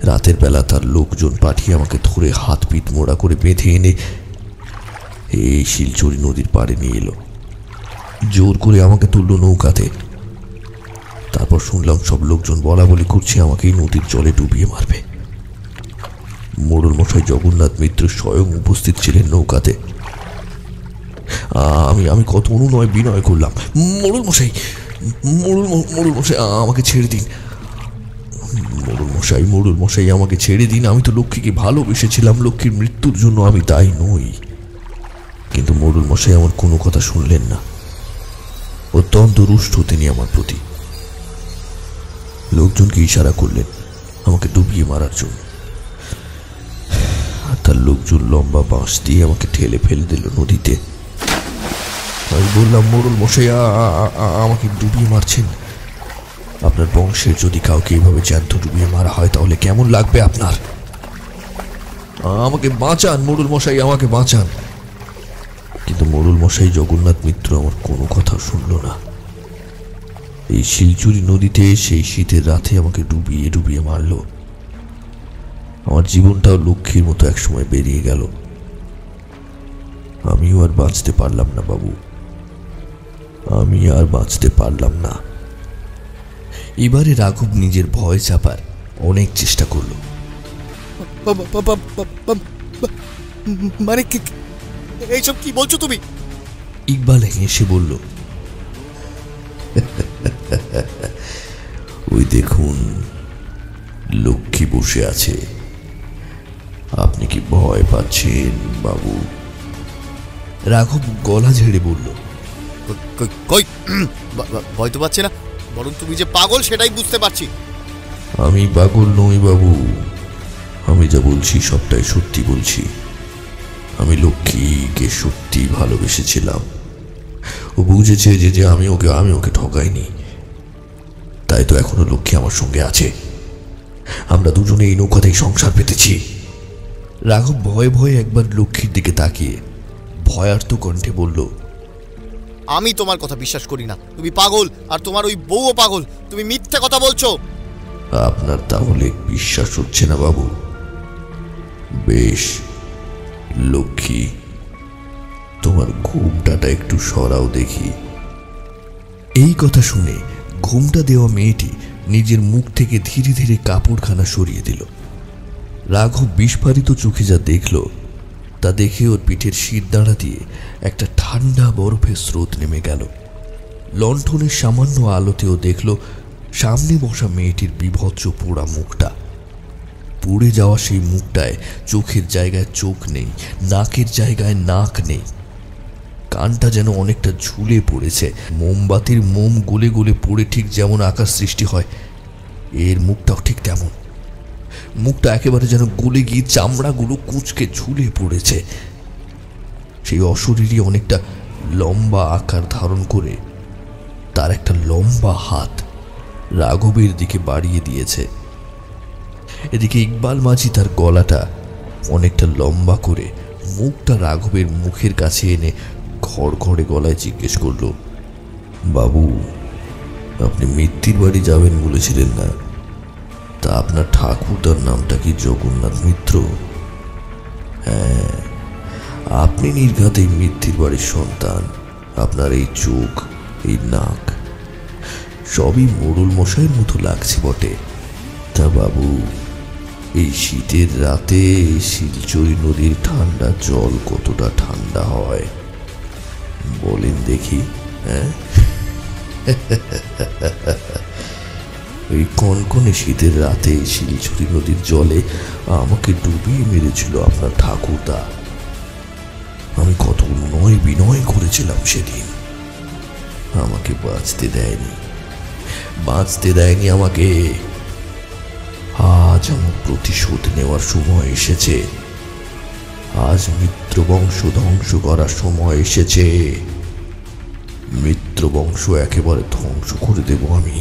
রাতের বেলা তার লোকজন পাঠিয়ে আমাকে ধরে হাত পিঠ মোড়া করে বেঁধে এনে এই শিলচরি নদীর পাড়ে নিয়ে এলো। জোর করে আমাকে তুললো নৌকাতে। তারপর শুনলাম সব লোকজন বলা বলি করছে আমাকে এই নদীর জলে ডুবিয়ে মারবে। মোড়ল মশাই জগন্নাথ মিত্র স্বয়ং উপস্থিত ছিলেন নৌকাতে। আমি কত অনুনয় বিনয় করলাম, মোড়ল মশাই, মোড়ল মশাই আমাকে ছেড়ে দিন, মোড়ল মশাই আমাকে ছেড়ে দিন। আমি তো লক্ষ্মীকে ভালোবেসেছিলাম, লক্ষ্মীর মৃত্যুর জন্য আমি দায়ী নই। কিন্তু মোড়ল মশাই আমার কোনো কথা শুনলেন না। অত্যন্ত রুষ্ট তিনি আমার প্রতি। লোকজনকে ইশারা করলেন আমাকে ডুবিয়ে মারার জন্য, আর তার লোকজন লম্বা বাঁশ দিয়ে আমাকে ঠেলে ফেলে দিল নদীতে। আমি বললাম, মোড়ল মশাই আমাকে ডুবিয়ে মারছেন? আপনার বংশের যদি কাউকে এইভাবে জ্যান্ত ডুবিয়ে মারা হয় তাহলে কেমন লাগবে আপনার? আমাকে বাঁচান মোড়ল মশাই, আমাকে বাঁচান। কিন্তু মোড়ল মশাই জগন্নাথ মিত্র আমার কোনো কথা শুনল না। এই শিলচুরি নদীতে সেই শীতের রাতে আমাকে ডুবিয়ে ডুবিয়ে মারল। আমার জীবনটাও লক্ষ্মীর মতো একসময় বেরিয়ে গেল। আমিও আর বাঁচতে পারলাম না বাবু, আমি আর বাঁচতে পারলাম না। এবারে রাঘব নিজের ভয় চাপার অনেক চেষ্টা করল। মানে এইসব কি বলছো তুমি? ইকবাল হেসে বলল, ওই দেখুন লক্ষ্মী বসে আছে, আপনি কি ভয় পাচ্ছেন বাবু? রাঘব গলা ঝেড়ে বলল, কই, ভয় তো পাচ্ছি না, বরং তুমি যে পাগল সেটাই বুঝতে পারছি। আমি পাগল নই বাবু, আমি যা বলছি সবটাই সত্যি বলছি। আমি লক্ষ্মীকে সত্যি ভালোবেসেছিলাম। ও বুঝেছে যে আমি ওকে ঠকাইনি, তাই তো এখনো লক্ষ্মী আমার সঙ্গে আছে। আমরা দুজনে এই নৌকাতেই সংসার পেতেছি। রাঘব ভয়ে ভয়ে একবার লক্ষ্মীর দিকে তাকিয়ে ভয়ার্ত কণ্ঠে বলল, আমি তোমার কথা বিশ্বাস করি না, তুমি পাগল, আর তোমার ওই বউও পাগল, তুমি মিথ্যা কথা বলছো। আপনার তাহলে বিশ্বাস হচ্ছে না বাবু? বেশ, লক্ষ্মী, তোমার ঘুমটাটা একটু সরাও দেখি। এই কথা শুনে ঘুমটা দেওয়া মেয়েটি নিজের মুখ থেকে ধীরে ধীরে কাপড়খানা সরিয়ে দিল। রাঘব বিস্ফারিত চোখে যা দেখল তা দেখে ওর পিঠের শিরদাঁড়া দিয়ে একটা ঠান্ডা বরফের স্রোত নেমে গেল। লণ্ঠনের সামান্য আলোতেও দেখল সামনে বসা মেয়েটির বিভৎস পোড়া মুখটা। পুড়ে যাওয়া সেই মুখটায় চোখের জায়গায় চোখ নেই, নাকের জায়গায় নাক নেই, কানটা যেন অনেকটা ঝুলে পড়েছে। মোমবাতির মোম গলে গলে পড়ে ঠিক যেমন আকাশ সৃষ্টি হয়, এর মুখটাও ঠিক তেমন। মুখটা একেবারে যেন গলে গিয়ে চামড়াগুলো কুঁচকে ঝুলে পড়েছে। সেই অশরীরই অনেকটা লম্বা আকার ধারণ করে তার একটা লম্বা হাত রাঘবের দিকে বাড়িয়ে দিয়েছে। এদিকে ইকবাল মাঝি তার গলাটা অনেকটা লম্বা করে মুখটা রাঘবের মুখের কাছে এনে ঘড়ঘড়ে গলায় জিজ্ঞেস করল, বাবু, আপনি মিত্তির বাড়ি যাবেন বলেছিলেন না? তা আপনার ঠাকুরদার নামটা কি জগন্নাথ মিত্র? হ্যাঁ, আপনি নির্ঘাতেই মিত্তির বাড়ির সন্তান। আপনার এই চোখ, এই নাক, সবই মোড়ল মশাইয়ের মতো লাগছে বটে। তা বাবু, এই শীতের রাতে শিলচরি নদীর ঠান্ডা জল কতটা ঠান্ডা হয় বলেন দেখি? হ্যাঁ, ওই কনকনে শীতের রাতে শিলচরি নদীর জলে আমাকে ডুবিয়ে মেরেছিল আপনার ঠাকুরদা। আমি কত নয় বিনয় করেছিলাম সেদিন। আমাকে বাঁচতে দেয়নি আমাকে। আজ আমার প্রতিশোধ নেওয়ার সময় এসেছে। আজ মিত্রবংশ ধ্বংস করার সময় এসেছে। মিত্রবংশ একেবারে ধ্বংস করে দেব আমি।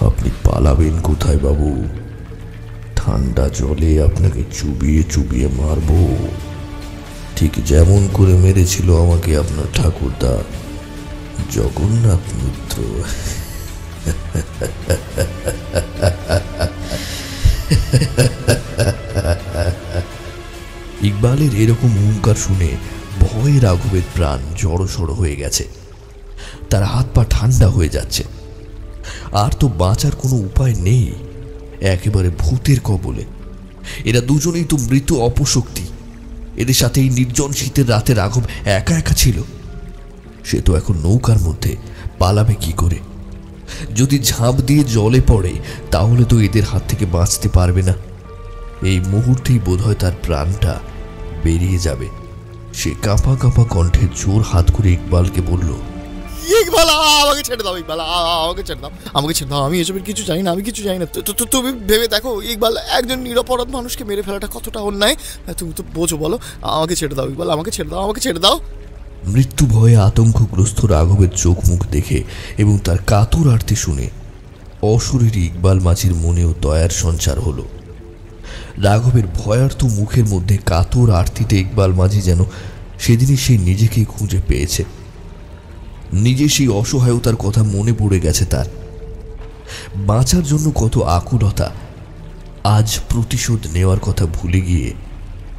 আপনি পালাবেন কোথায় বাবু? ঠান্ডা জলে আপনাকে চুবিয়ে চুবিয়ে মারব, ঠিক যেমন করে মেরেছিল আমাকে আপনার ঠাকুরদা জগন্নাথ মিত্র। ইকবালের এরকম হুঙ্কার শুনে ভয়ে রাঘবের প্রাণ জড়সড় হয়ে গেছে। তার হাত পা ঠান্ডা হয়ে যাচ্ছে। আর তো বাঁচার কোনো উপায় নেই, একেবারে ভূতের কবলে। এরা দুজনেই তো মৃত অপশক্তি। এদের সাথে এই নির্জন শীতের রাতে রাঘব একা একা ছিল। সে তো এখন নৌকার মধ্যে, পালাবে কি করে? যদি ঝাঁপ দিয়ে জলে পড়ে তাহলে তো এদের হাত থেকে বাঁচতে পারবে না। এই মুহূর্তেই বোধহয় তার প্রাণটা বেরিয়ে যাবে। সে কাঁপা কাঁপা কণ্ঠে জোর হাত করে ইকবালকে বলল, ইকবাল, আমাকে ছেড়ে দাও। ইকবাল, আমাকে ছেড়ে দাও, আমাকে ছেড়ে দাও। আমি এসবের কিছু জানি না, আমি কিছু জানি না। তুমি ভেবে দেখো ইকবাল, একজন নিরপরাধ মানুষকে মেরে ফেলাটা কতটা অন্যায়। তুমি তো বোঝো, বলো। আমাকে ছেড়ে দাও ইকবাল, আমাকে ছেড়ে দাও, আমাকে ছেড়ে দাও। মৃত্যু ভয়ে আতঙ্কগ্রস্ত রাঘবের চোখ মুখ দেখে এবং তার কাতর আরতি শুনে অশরীরী ইকবাল মাঝির মনেও দয়ার সঞ্চার হলো। রাঘবের ভয়ার্থ মুখের মধ্যে কাতর আরতিতে ইকবাল মাঝি যেন সেদিনই সে নিজেকেই খুঁজে পেয়েছে। নিজে সেই অসহায়তার কথা মনে পড়ে গেছে তার। বাঁচার জন্য কত আকুলতা। আজ প্রতিশোধ নেওয়ার কথা ভুলে গিয়ে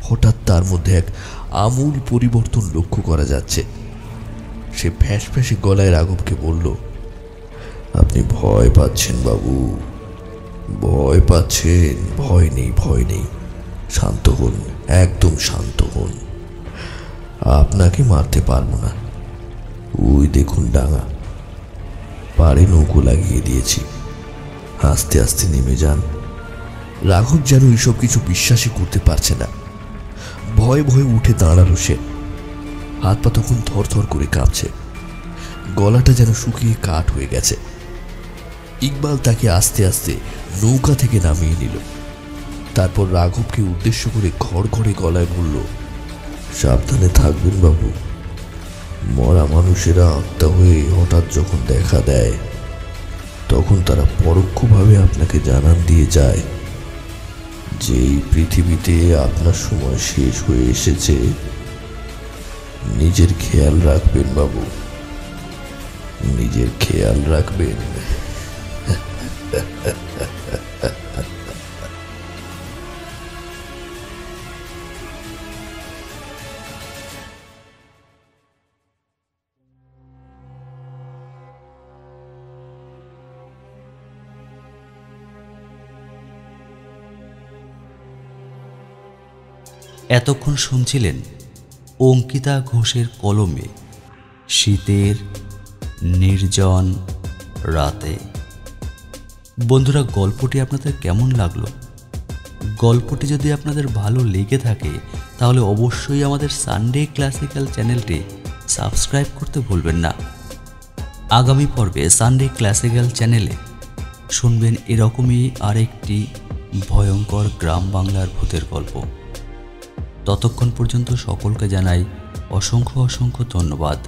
হঠাৎ তার মধ্যে এক আমূল পরিবর্তন লক্ষ্য করা যাচ্ছে। সে ফ্যাঁস ফ্যাঁসে গলায় রাঘবকে বলল, আপনি ভয় পাচ্ছেন বাবু, ভয় পাচ্ছেন। ভয় নেই, শান্ত হন, একদম শান্ত হন। আপনাকে মারতে পারবো না। ওই দেখুন ডাঙা, পাড়ে নৌকো লাগিয়ে দিয়েছি, আস্তে আস্তে নেমে যান। রাঘব যেন এইসব কিছু বিশ্বাসই করতে পারছে না। ভয়ে ভয়ে উঠে দাঁড়ালো সে। হাত পা তখন থরথর করে কাঁপছে, গলাটা যেন শুকিয়ে কাঠ হয়ে গেছে। ইকবাল তাকে আস্তে আস্তে নৌকা থেকে নামিয়ে নিল। তারপর রাঘবকে উদ্দেশ্য করে ঘড়ঘড়ে গলায় বলল, সাবধানে থাকবেন বাবু। মরা মানুষেরা আত্মা হয়ে হঠাৎ যখন দেখা দেয় তখন তারা পরোক্ষভাবে আপনাকে জানান দিয়ে যায় যে এই পৃথিবীতে আপনার সময় শেষ হয়ে এসেছে। নিজের খেয়াল রাখবেন বাবু, নিজের খেয়াল রাখবেন। এতক্ষণ শুনছিলেন অঙ্কিতা ঘোষের কলমে শীতের নির্জন রাতে। বন্ধুরা, গল্পটি আপনাদের কেমন লাগলো? গল্পটি যদি আপনাদের ভালো লেগে থাকে তাহলে অবশ্যই আমাদের সানডে ক্লাসিক্যাল চ্যানেলটি সাবস্ক্রাইব করতে ভুলবেন না। আগামী পর্বে সানডে ক্লাসিক্যাল চ্যানেলে শুনবেন এরকমই আরেকটি ভয়ঙ্কর গ্রাম বাংলার ভূতের গল্প। ততক্ষণ পর্যন্ত সকলকে জানাই অসংখ্য অসংখ্য ধন্যবাদ।